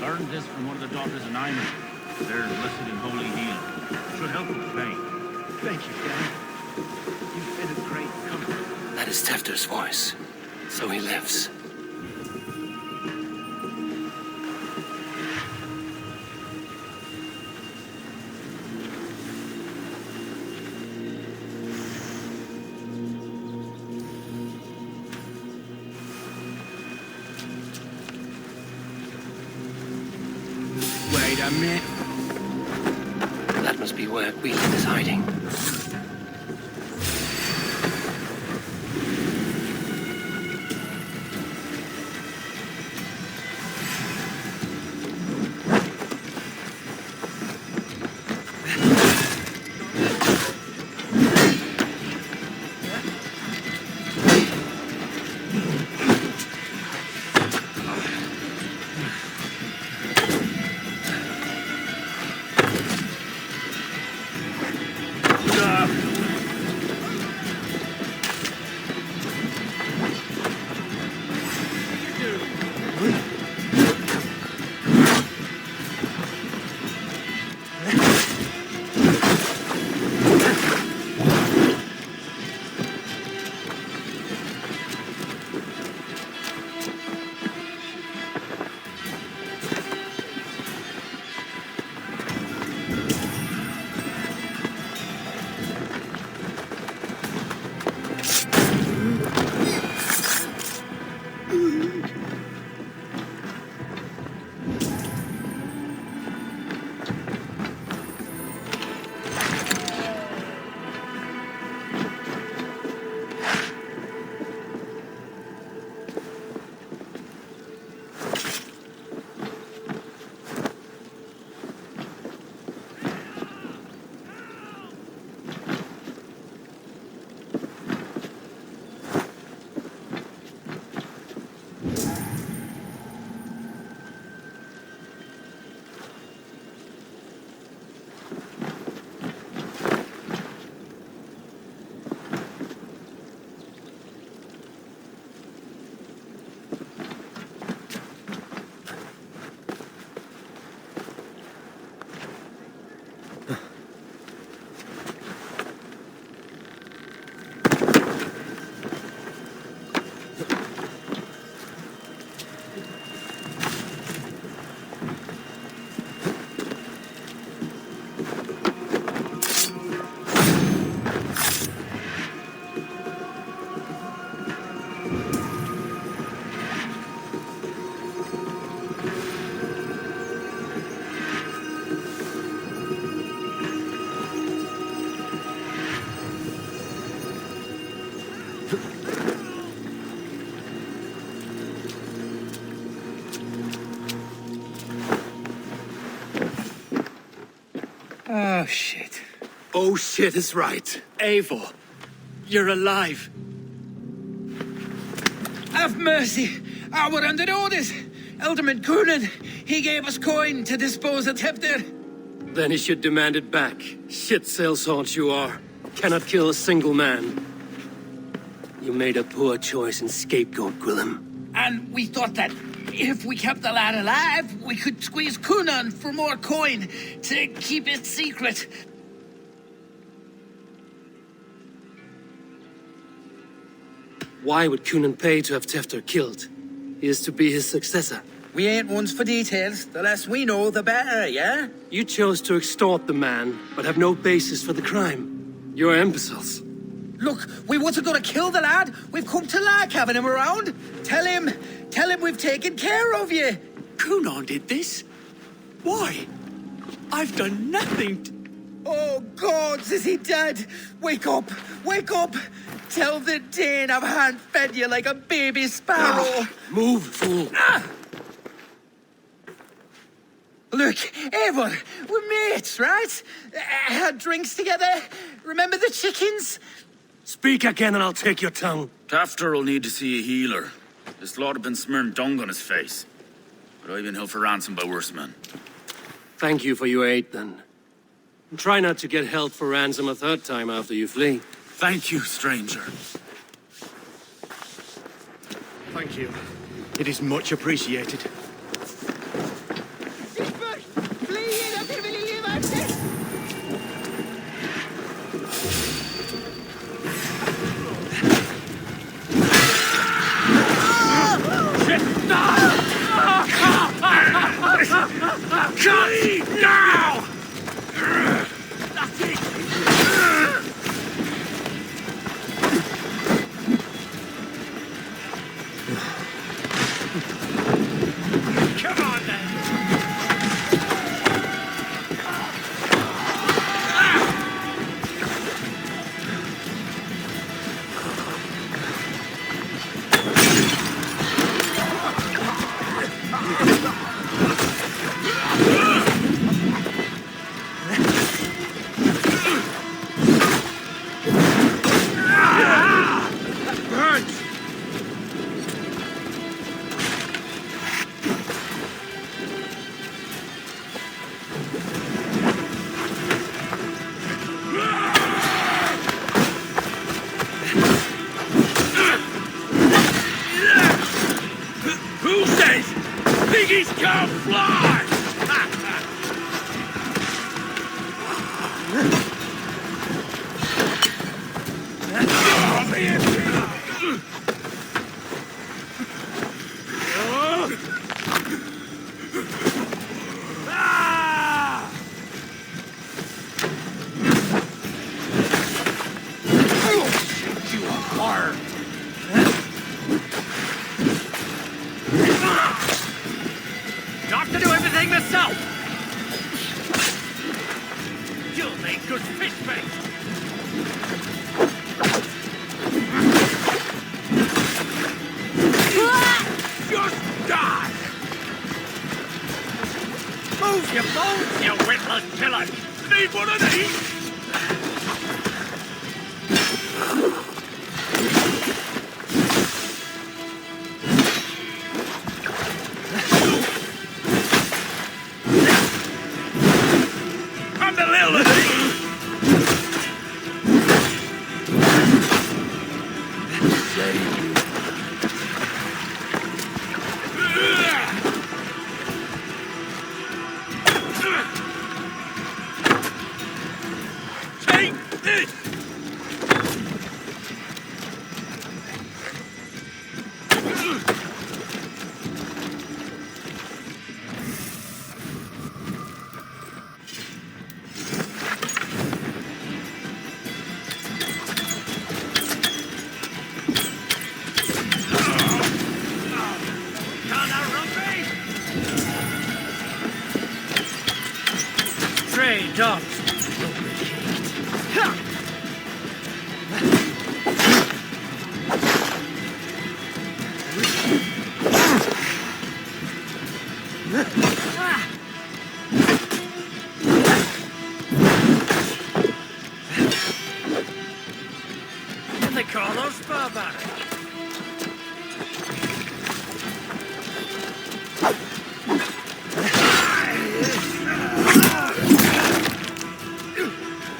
Learned this from one of the daughters of Nyman. They're blessed and holy healing. Should help with pain. Thank you, Dad. You've been a great comfort. That is Tefter's voice. So he lives. damn it. That must be where Whelan is hiding. Oh, shit. Oh shit is right. Eivor, you're alive. Have mercy. We're under orders. Alderman Coonan, he gave us coin to dispose of Templar. Then he should demand it back. Shit sellswords you are. Cannot kill a single man. You made a poor choice in scapegoat, Gwillem. And we thought that if we kept the lad alive, we could squeeze Coonan for more coin to keep it secret. Why would Coonan pay to have Tefter killed? He is to be his successor. We ain't ones for details. The less we know, the better, yeah? You chose to extort the man, but have no basis for the crime. You're imbeciles. Look, we wasn't gonna kill the lad. We've come to like having him around. Tell him we've taken care of you. Coonan did this? Why? I've done nothing. Oh, gods, is he dead? Wake up! Wake up! Tell the Dane I've hand-fed you like a baby sparrow. Move, fool. Look, Eivor, we're mates, right? Had drinks together. Remember the chickens? Speak again and I'll take your tongue. Tafter will need to see a healer. This lord have been smearing dung on his face. But I've been held for ransom by worse men. Thank you for your aid, then. And try not to get held for ransom a third time after you flee. Thank you, stranger. Thank you. It is much appreciated. Cut now! Come on, then! piggies can't fly! Not to do everything myself! You'll make good fish bait! Just die! Move your bones, you witless villain! Need one of these? I'm the little Take this! Stray dogs. What they call those barbaric?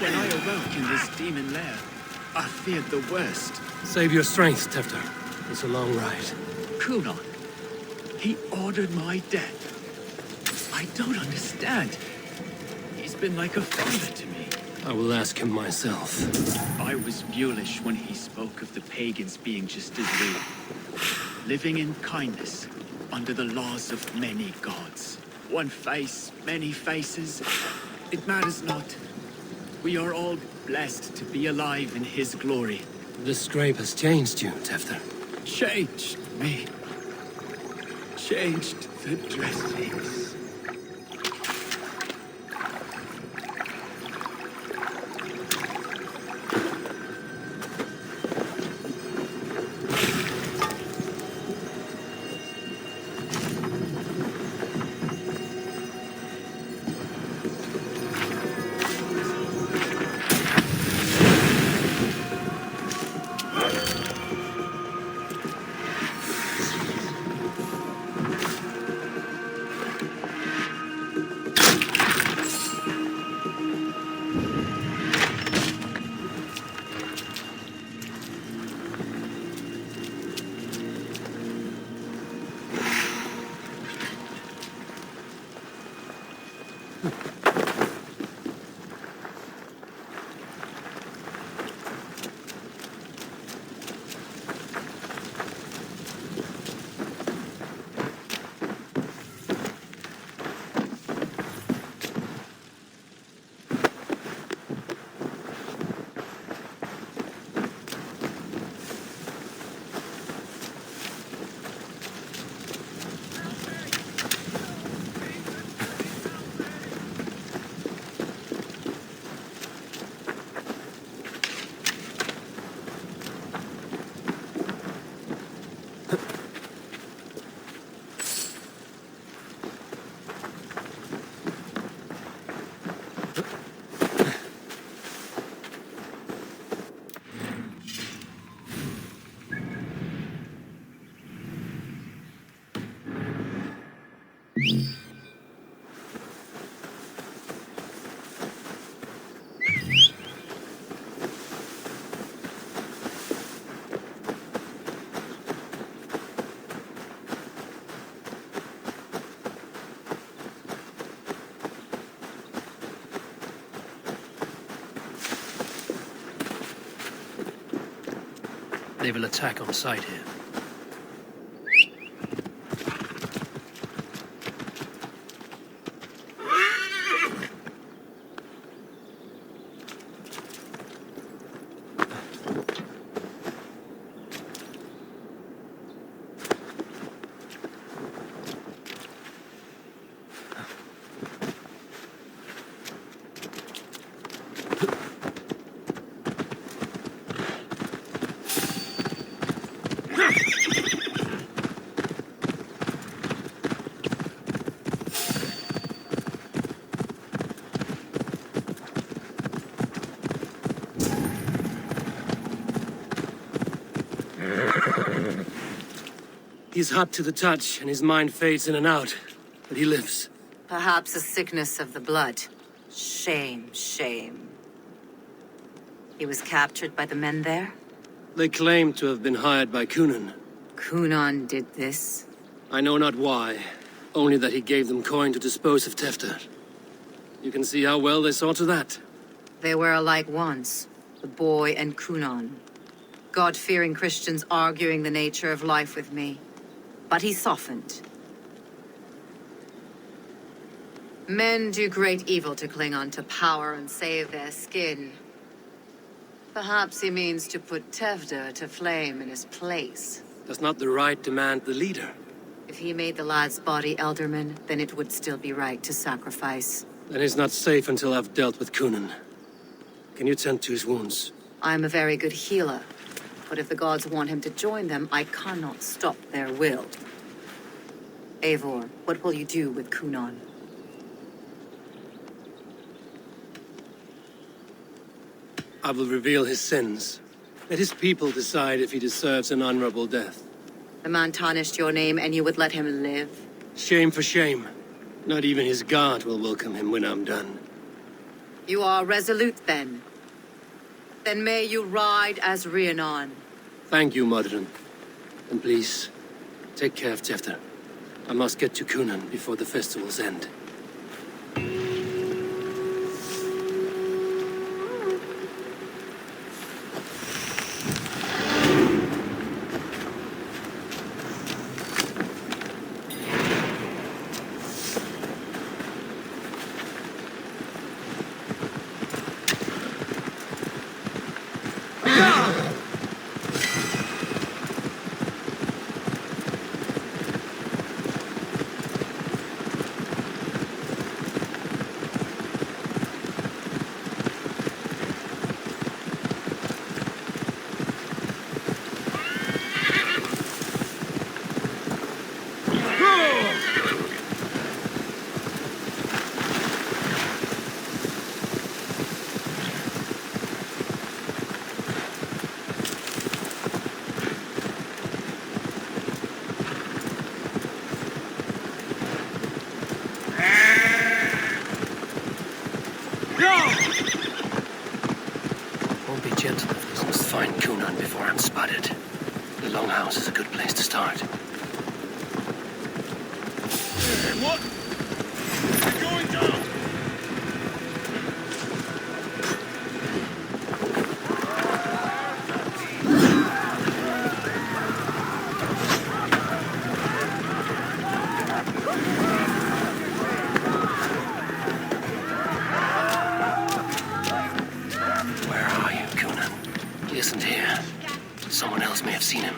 When I awoke in this demon lair, I feared the worst. Save your strength, Tefter. It's a long ride. Kunon, he ordered my death. I don't understand. He's been like a father to me. I will ask him myself. I was mulish when he spoke of the pagans being just as we. Living in kindness, under the laws of many gods. One face, many faces. It matters not. We are all blessed to be alive in his glory. This scrape has changed you, Tefter. Changed me. Changed the dressings. they will attack on sight here. He's hot to the touch, and his mind fades in and out. But he lives. Perhaps a sickness of the blood. Shame, shame. He was captured by the men there? They claim to have been hired by Cunan. Cunan did this? I know not why, only that he gave them coin to dispose of Tefter. You can see how well they saw to that. They were alike once, the boy and Cunan. God-fearing Christians arguing the nature of life with me. But he softened. Men do great evil to cling on to power and save their skin. Perhaps he means to put Tevder to flame in his place. Does not the right demand the leader? If he made the lad's body Elderman, then it would still be right to sacrifice. Then he's not safe until I've dealt with Cunan. Can you tend to his wounds? I am a very good healer. But if the gods want him to join them, I cannot stop their will. Eivor, what will you do with Cunan? I will reveal his sins. Let his people decide if he deserves an honorable death. The man tarnished your name and you would let him live? Shame for shame. Not even his guard will welcome him when I'm done. You are resolute, then. Then may you ride as Rhiannon. Thank you, Modern. And please, take care of Tefter. I must get to Cunan before the festivals end. Won't be gentle if we must find Cunan before I'm spotted. The Longhouse is a good place to start. What? We're going down! Where are you, Cunan? He isn't here. Someone else may have seen him.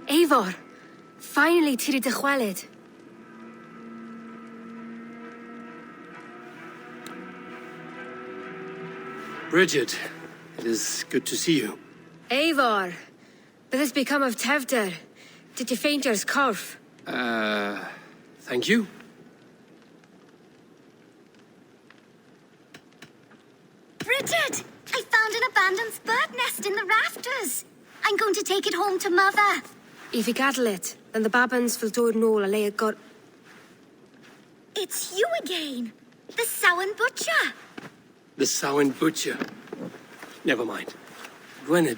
Eivor, finally tiri de chwaled. Bridget, it is good to see you. Eivor, what has become of Tevder? Did you faint your scarf? Thank you. Bridget! I found an abandoned bird nest in the rafters. I'm going to take it home to Mother. If you cattle it, then the babans will do no lay it got. It's you again. The Samhain Butcher. The Samhain Butcher. Never mind. Gwynedd,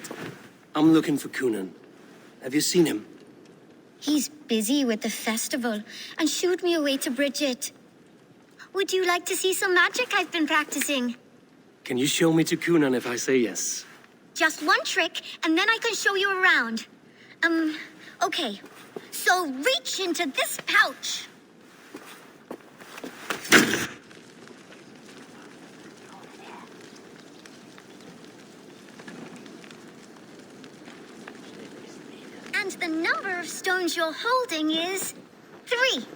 I'm looking for Cunan. Have you seen him? He's busy with the festival and shooed me away to Bridget. Would you like to see some magic I've been practicing? Can you show me to Cunan if I say yes? Just one trick, and then I can show you around. Okay. So reach into this pouch. And the number of stones you're holding is 3.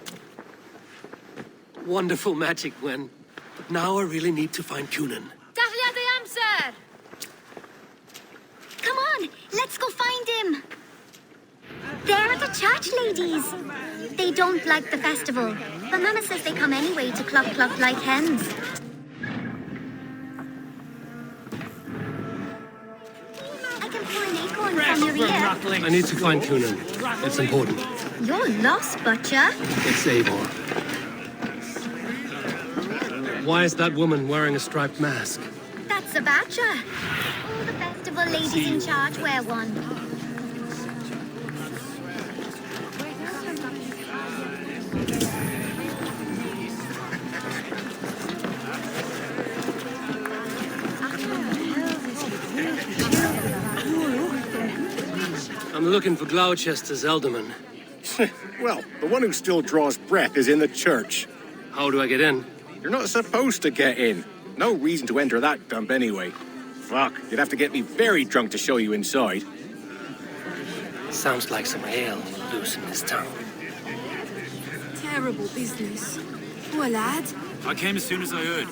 Wonderful magic, Gwen. But now I really need to find Coonan. Dahlia the answer! Come on, let's go find him. They're the church ladies. They don't like the festival, but Mama says they come anyway to cluck cluck like hens. I can pour an acorn from your ear. I need to find Coonan. It's important. You're lost, Butcher. It's Eivor. Why is that woman wearing a striped mask? That's a badger. All the festival ladies in charge wear one. I'm looking for Gloucester's Elderman. Well, the one who still draws breath is in the church. How do I get in? You're not supposed to get in. No reason to enter that dump anyway. Fuck, you'd have to get me very drunk to show you inside. Sounds like some ale will loosen his tongue. Terrible business. Poor lad. I came as soon as I heard.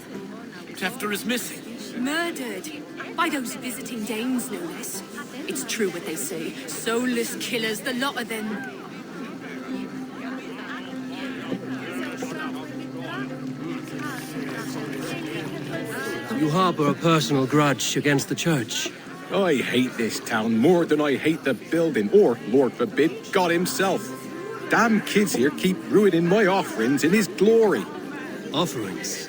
Tefter is missing. Murdered. By those visiting Danes, no less. It's true what they say. Soulless killers, the lot of them. You harbor a personal grudge against the church. I hate this town more than I hate the building, or, Lord forbid, God himself. Damn kids here keep ruining my offerings in his glory. Offerings?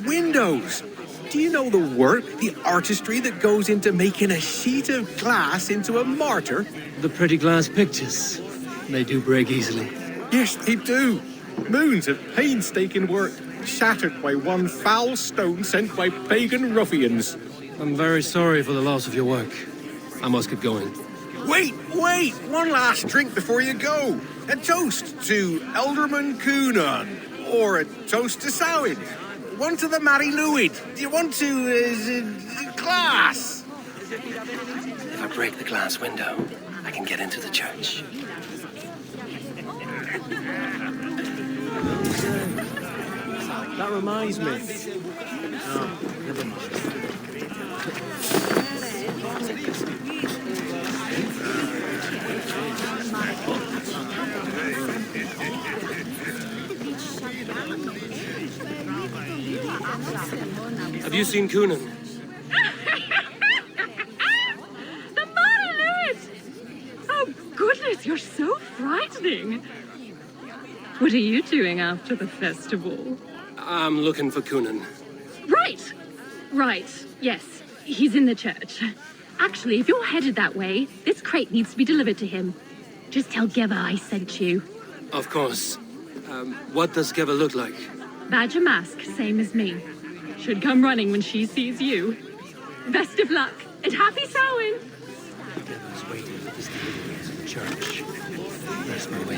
Windows! Do you know the work, the artistry that goes into making a sheet of glass into a martyr? The pretty glass pictures. They do break easily. Yes, they do. Moons of painstaking work, shattered by one foul stone sent by pagan ruffians. I'm very sorry for the loss of your work. I must get going. Wait! One last drink before you go. A toast to Elderman Coonan. Or a toast to Samhain. One to the Mary Lwyd. Do you want to, glass? If I break the glass window, I can get into the church. That reminds me. Oh, never mind. Have you seen Coonan? The Mary! Oh, goodness, you're so frightening. What are you doing after the festival? I'm looking for Coonan. Right. Yes, he's in the church. Actually, if you're headed that way, this crate needs to be delivered to him. Just tell Geva I sent you. Of course. What does Geva look like? Badger mask, same as me. Should come running when she sees you. Best of luck, and happy Samhain! Geva's waiting for this delivery to the church. That's my way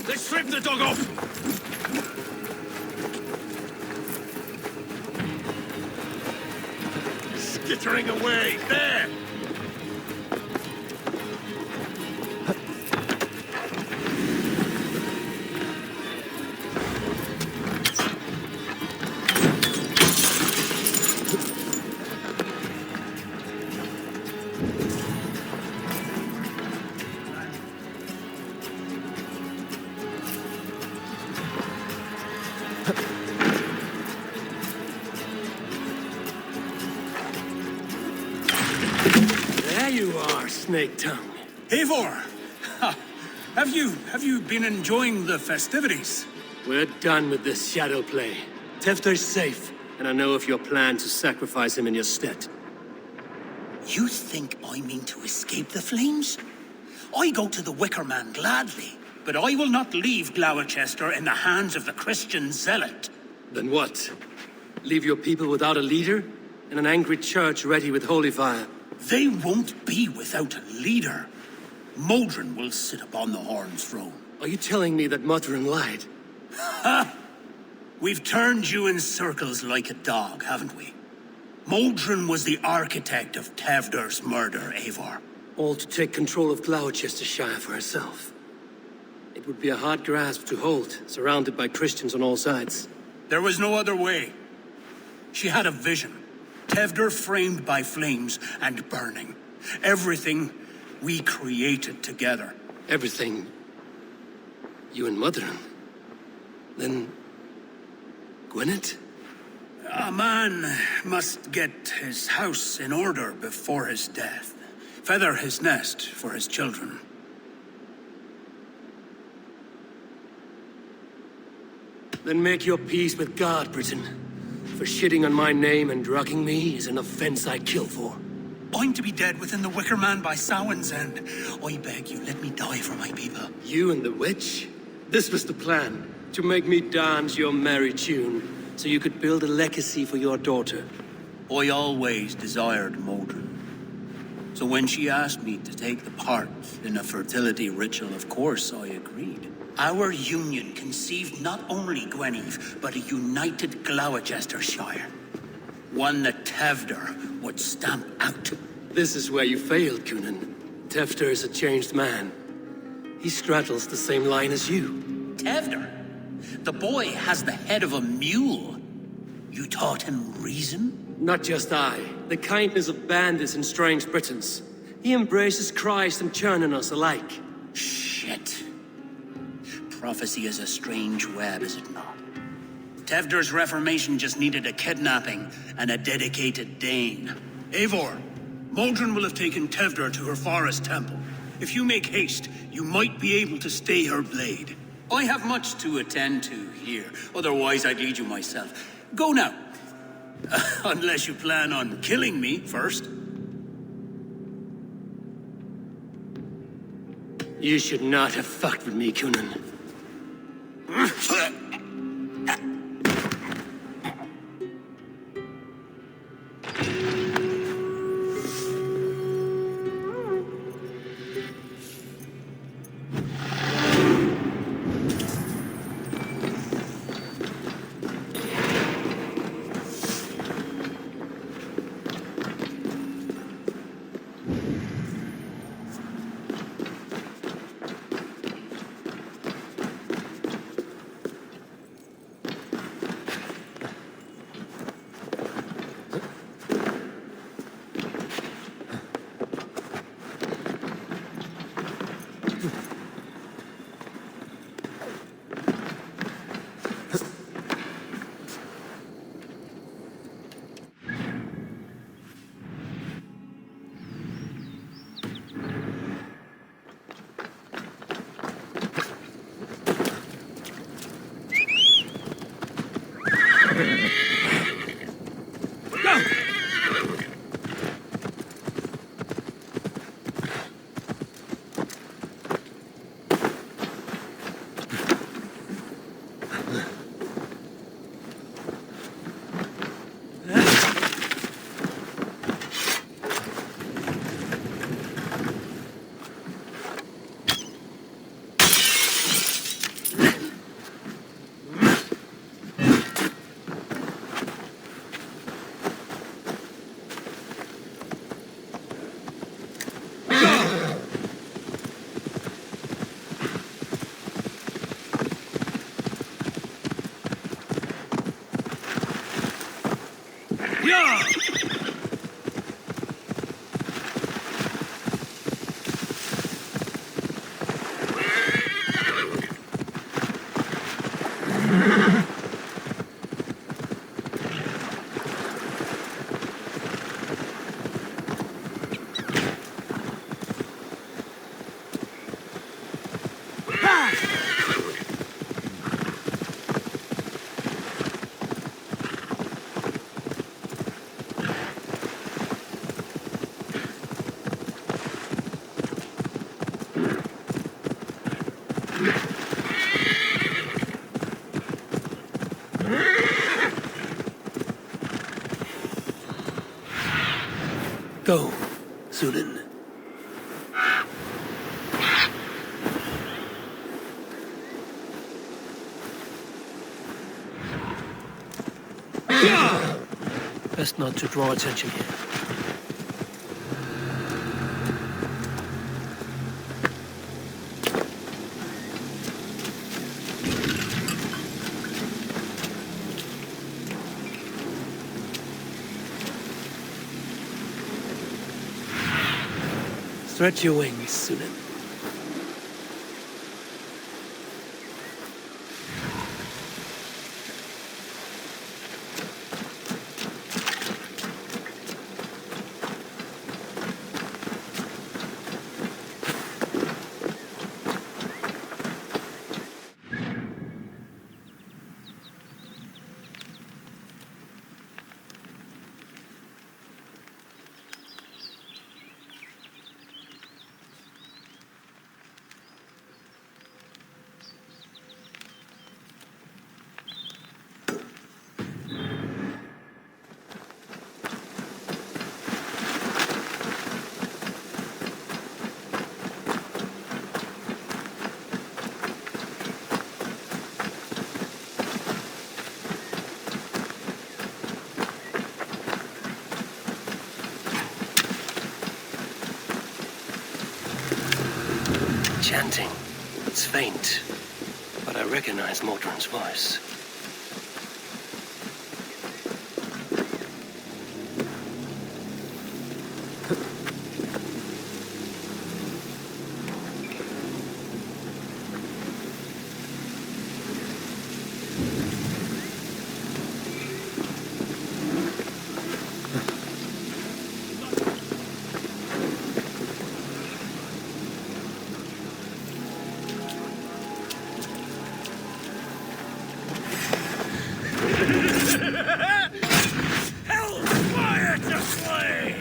Let's strip the dog off! Skittering away! There! There you are, Snake Tongue. Eivor! Have you been enjoying the festivities? We're done with this shadow play. Tefter's safe, and I know of your plan to sacrifice him in your stead. You think I mean to escape the flames? I go to the Wicker Man gladly, but I will not leave Gloucester in the hands of the Christian zealot. Then what? Leave your people without a leader? And an angry church ready with holy fire? They won't be without a leader. Modron will sit upon the Horn's throne. Are you telling me that Modron lied? Ha! We've turned you in circles like a dog, haven't we? Modron was the architect of Tewdwr's murder, Eivor. All to take control of Gloucestershire for herself. It would be a hard grasp to hold, surrounded by Christians on all sides. There was no other way. She had a vision. Tewdwr framed by flames and burning. Everything we created together. Everything? You and Modron? Then... Gwynedd? A man must get his house in order before his death. Feather his nest for his children. Then make your peace with God, Britain. For shitting on my name and drugging me is an offense I kill for. I'm to be dead within the Wicker Man by Samhain's end. I beg you, let me die for my people. You and the witch? This was the plan. To make me dance your merry tune, so you could build a legacy for your daughter. I always desired Modron. So when she asked me to take the part in a fertility ritual, of course I agreed. Our union conceived not only Gweneve, but a united Gloucestershire. One that Tewdwr would stamp out. This is where you failed, Coonan. Tewdwr is a changed man. He straddles the same line as you. Tewdwr? The boy has the head of a mule. You taught him reason? Not just I. The kindness of bandits and strange Britons. He embraces Christ and churning us alike. Shit. Prophecy is a strange web, is it not? Tewdwr's reformation just needed a kidnapping and a dedicated Dane. Eivor, Modron will have taken Tewdwr to her forest temple. If you make haste, you might be able to stay her blade. I have much to attend to here, otherwise I'd lead you myself. Go now. Unless you plan on killing me first. You should not have fucked with me, Coonan. Go, Sunan. Best not to draw attention here. Stretch your wings, Sunan. Chanting. It's faint, but I recognize Mordrin's voice. Hellfire to slay!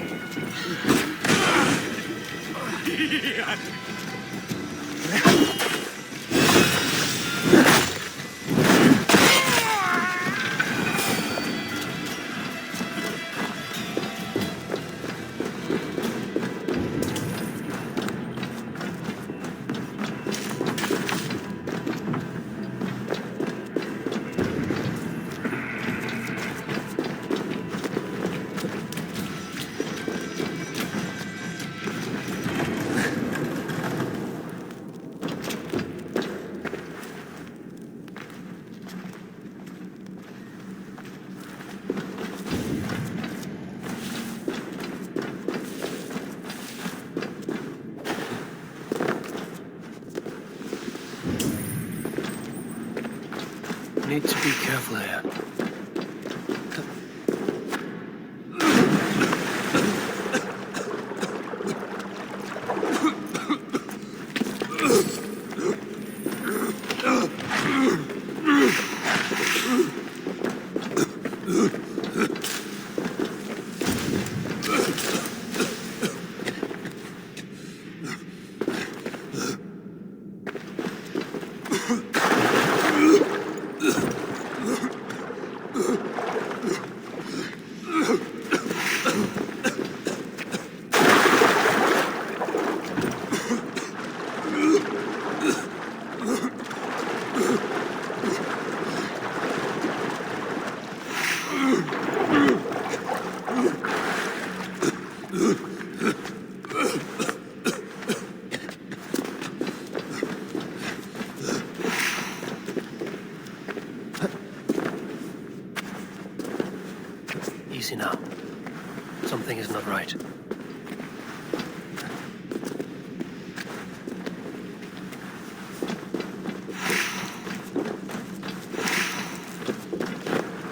Need to be careful here. Easy now. Something is not right.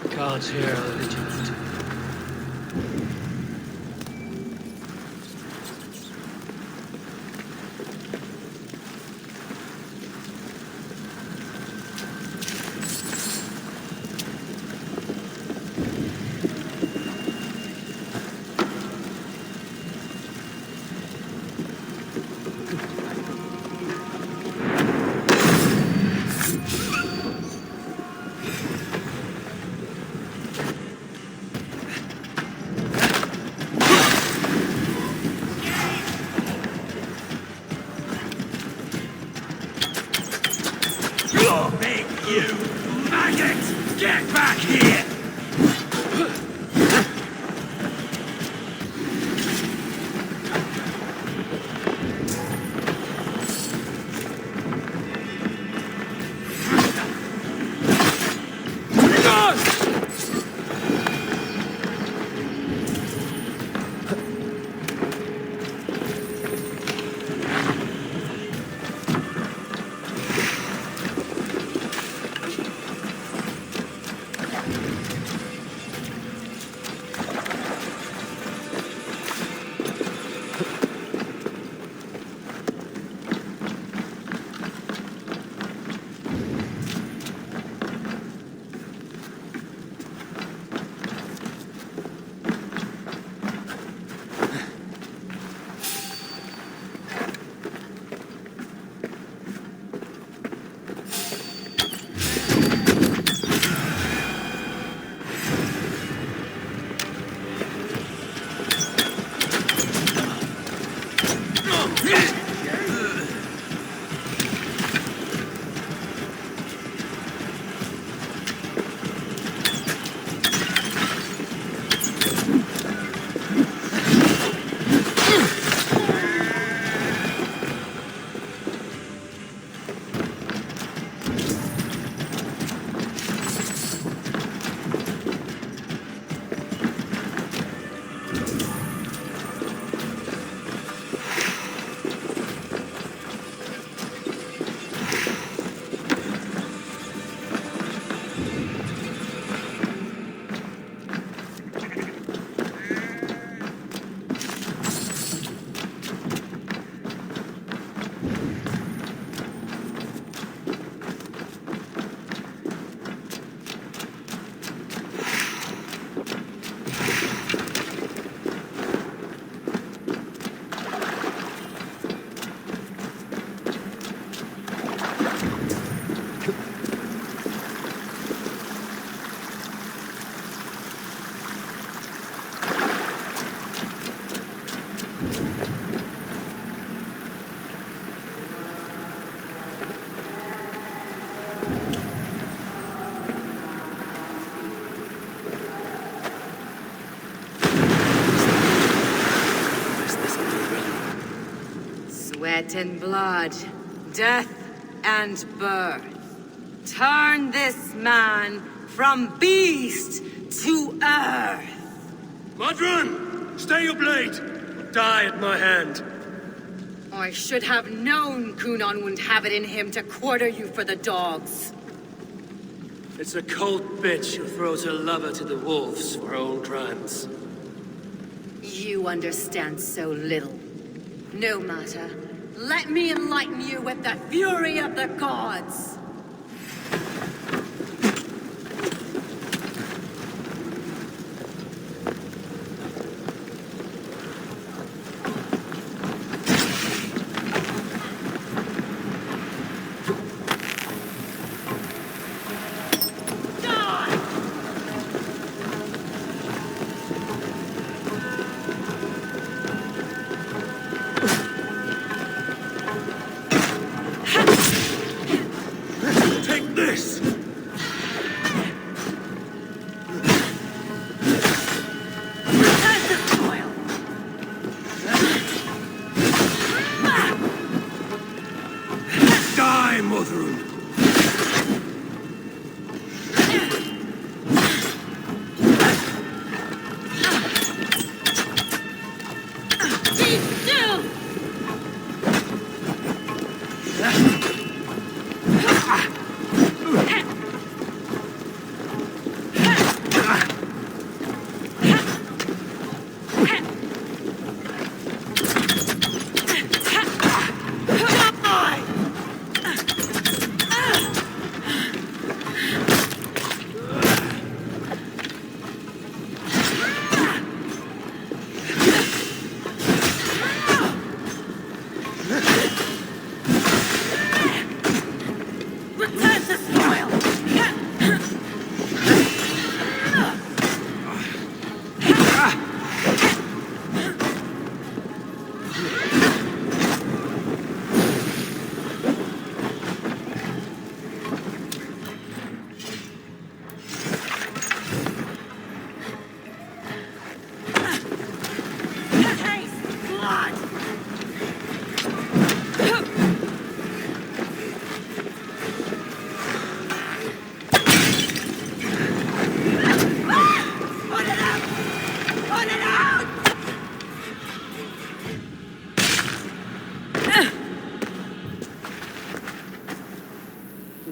The guards here are vigilant. Stop it, you maggot! Get back here! Sweat and blood, death and birth. Turn this man from beast to earth. Modron! Stay your blade! Or die at my hand. I should have known Kunan wouldn't have it in him to quarter you for the dogs. It's a cold bitch who throws her lover to the wolves for her own crimes. You understand so little. No matter. Let me enlighten you with the fury of the gods! Return to spoil!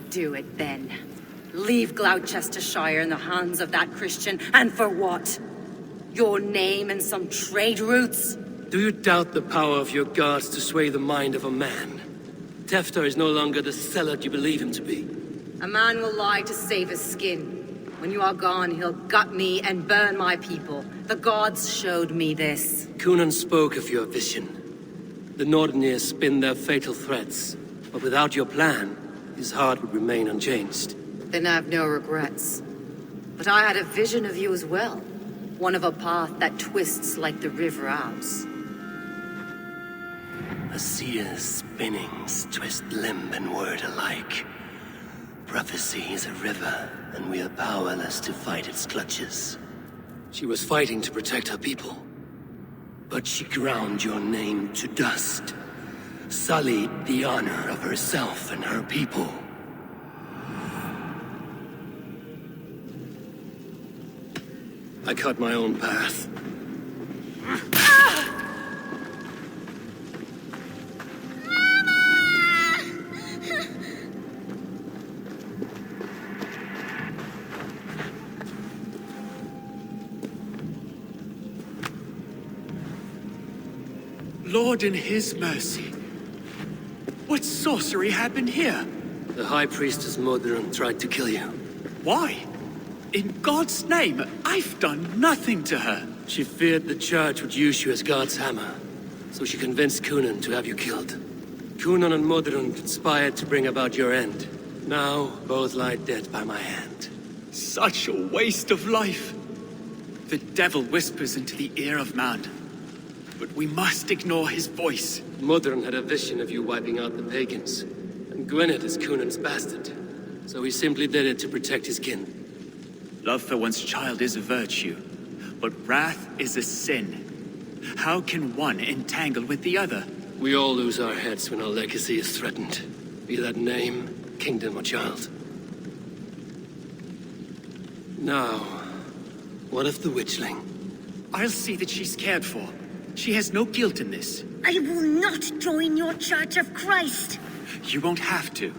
Do it then. Leave Gloucestershire in the hands of that Christian, and for what? Your name and some trade routes? Do you doubt the power of your gods to sway the mind of a man? Tefter is no longer the zealot you believe him to be. A man will lie to save his skin. When you are gone, he'll gut me and burn my people. The gods showed me this. Cunan spoke of your vision. The Nordenir spin their fatal threats, but without your plan, his heart would remain unchanged. Then I have no regrets. But I had a vision of you as well. One of a path that twists like the river Ouse. A seer's spinnings twist limb and word alike. Prophecy is a river, and we are powerless to fight its clutches. She was fighting to protect her people. But she ground your name to dust. Sullied the honor of herself and her people. I cut my own path. Lord in his mercy. What sorcery happened here? The High Priestess Modron tried to kill you. Why? In God's name, I've done nothing to her. She feared the Church would use you as God's hammer, so she convinced Cunan to have you killed. Cunan and Modron conspired to bring about your end. Now, both lie dead by my hand. Such a waste of life. The devil whispers into the ear of man, but we must ignore his voice. Modron had a vision of you wiping out the pagans, and Gwynedd is Cunan's bastard, so he simply did it to protect his kin. Love for one's child is a virtue, but wrath is a sin. How can one entangle with the other? We all lose our heads when our legacy is threatened, be that name, kingdom, or child. Now, what of the witchling? I'll see that she's cared for. She has no guilt in this. I will not join your Church of Christ. You won't have to.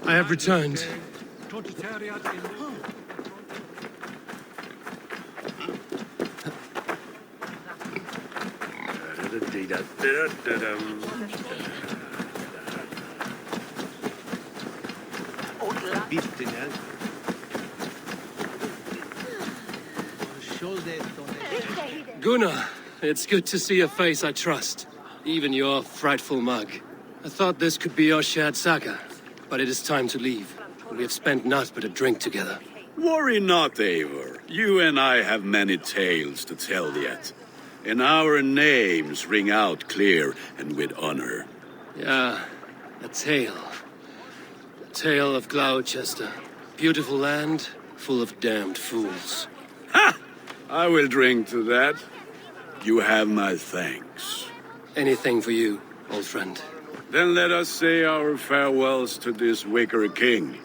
I have returned. Gunnar, it's good to see a face I trust. Even your frightful mug. I thought this could be our shared saga, but it is time to leave. We have spent naught but a drink together. Worry not, Eivor. You and I have many tales to tell yet. And our names ring out clear and with honor. Yeah, a tale. A tale of Gloucester. Beautiful land, full of damned fools. Ha! I will drink to that. You have my thanks. Anything for you, old friend. Then let us say our farewells to this wicker king,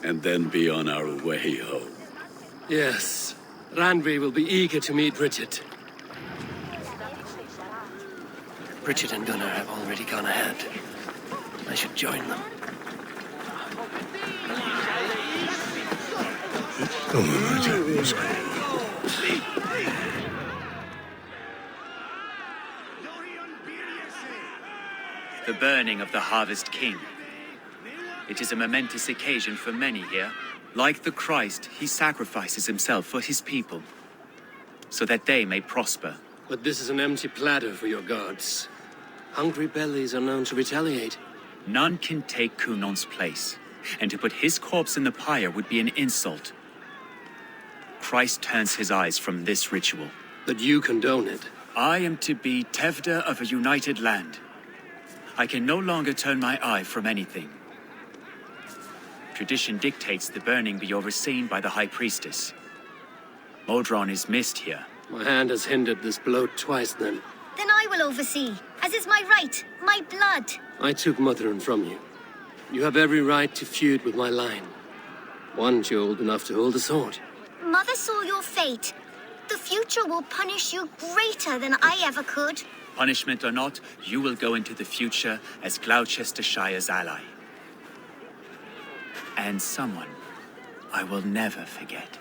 and then be on our way home. Yes, Randvi will be eager to meet Bridget. Bridget and Gunnar have already gone ahead. I should join them. The burning of the Harvest King. It is a momentous occasion for many here. Like the Christ, he sacrifices himself for his people, so that they may prosper. But this is an empty platter for your gods. Hungry bellies are known to retaliate. None can take Kunon's place, and to put his corpse in the pyre would be an insult. Christ turns his eyes from this ritual. But you condone it. I am to be Tevda of a united land. I can no longer turn my eye from anything. Tradition dictates the burning be overseen by the High Priestess. Modron is missed here. My hand has hindered this bloat twice then. Then I will oversee, as is my right, my blood. I took Mother'n from you. You have every right to feud with my line. Once you're old enough to hold a sword. Mother saw your fate. The future will punish you greater than I ever could. Punishment or not, you will go into the future as Gloucestershire's ally. And someone I will never forget.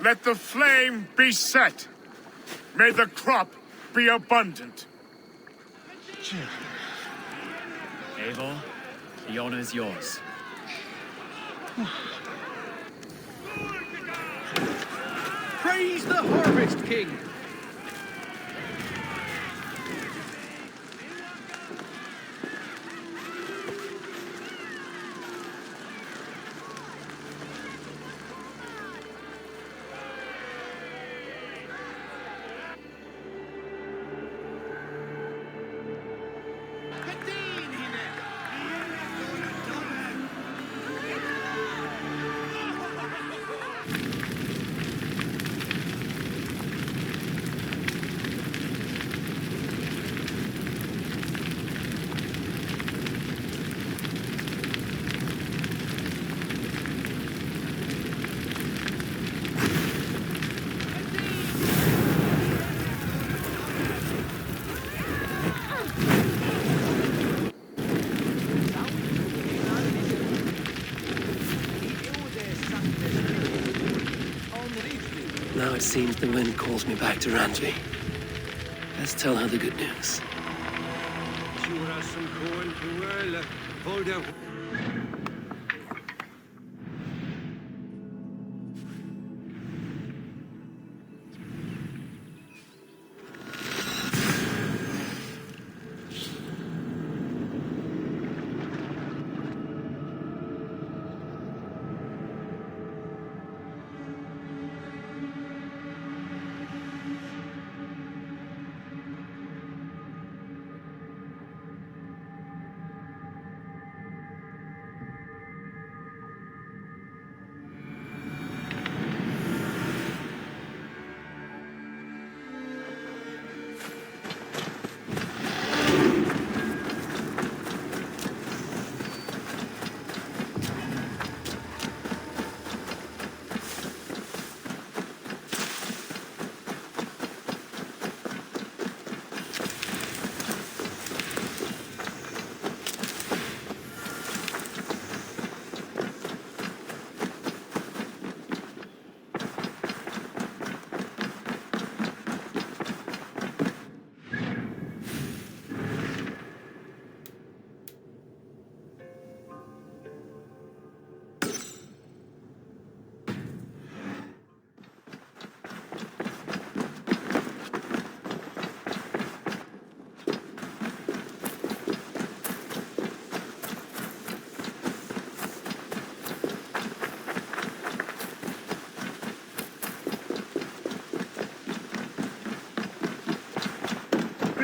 Let the flame be set. May the crop be abundant. Eivor, the honor is yours. Praise the Harvest King! Now it seems the wind calls me back to Randvi. Let's tell her the good news.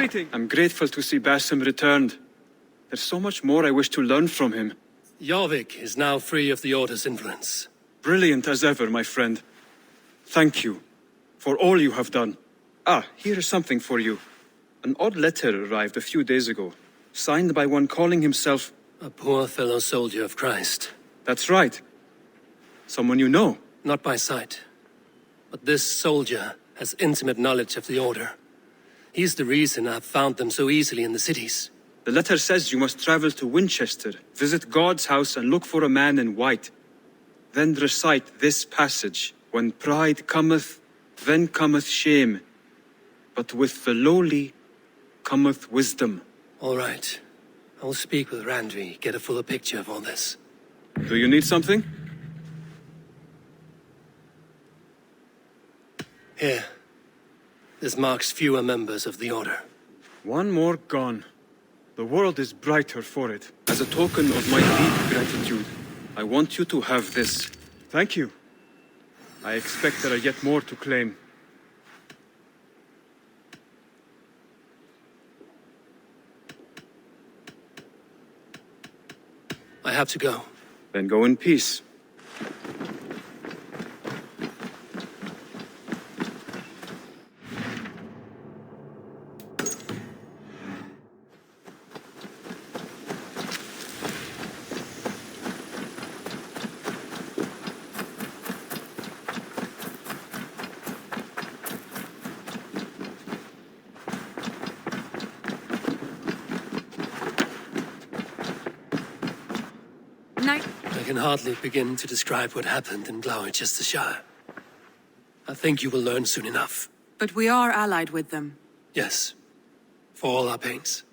Greeting! I'm grateful to see Basim returned. There's so much more I wish to learn from him. Jorvik is now free of the Order's influence. Brilliant as ever, my friend. Thank you for all you have done. Ah, here is something for you. An odd letter arrived a few days ago, signed by one calling himself... A poor fellow soldier of Christ. That's right. Someone you know. Not by sight. But this soldier has intimate knowledge of the Order. He's the reason I've found them so easily in the cities. The letter says you must travel to Winchester, visit God's house and look for a man in white. Then recite this passage. When pride cometh, then cometh shame. But with the lowly cometh wisdom. All right. I'll speak with Randvi, get a fuller picture of all this. Do you need something? Here. This marks fewer members of the Order. One more gone. The world is brighter for it. As a token of my deep gratitude, I want you to have this. Thank you. I expect there are yet more to claim. I have to go. Then go in peace. I can hardly begin to describe what happened in Gloucestershire. I think you will learn soon enough. But we are allied with them. Yes. For all our pains.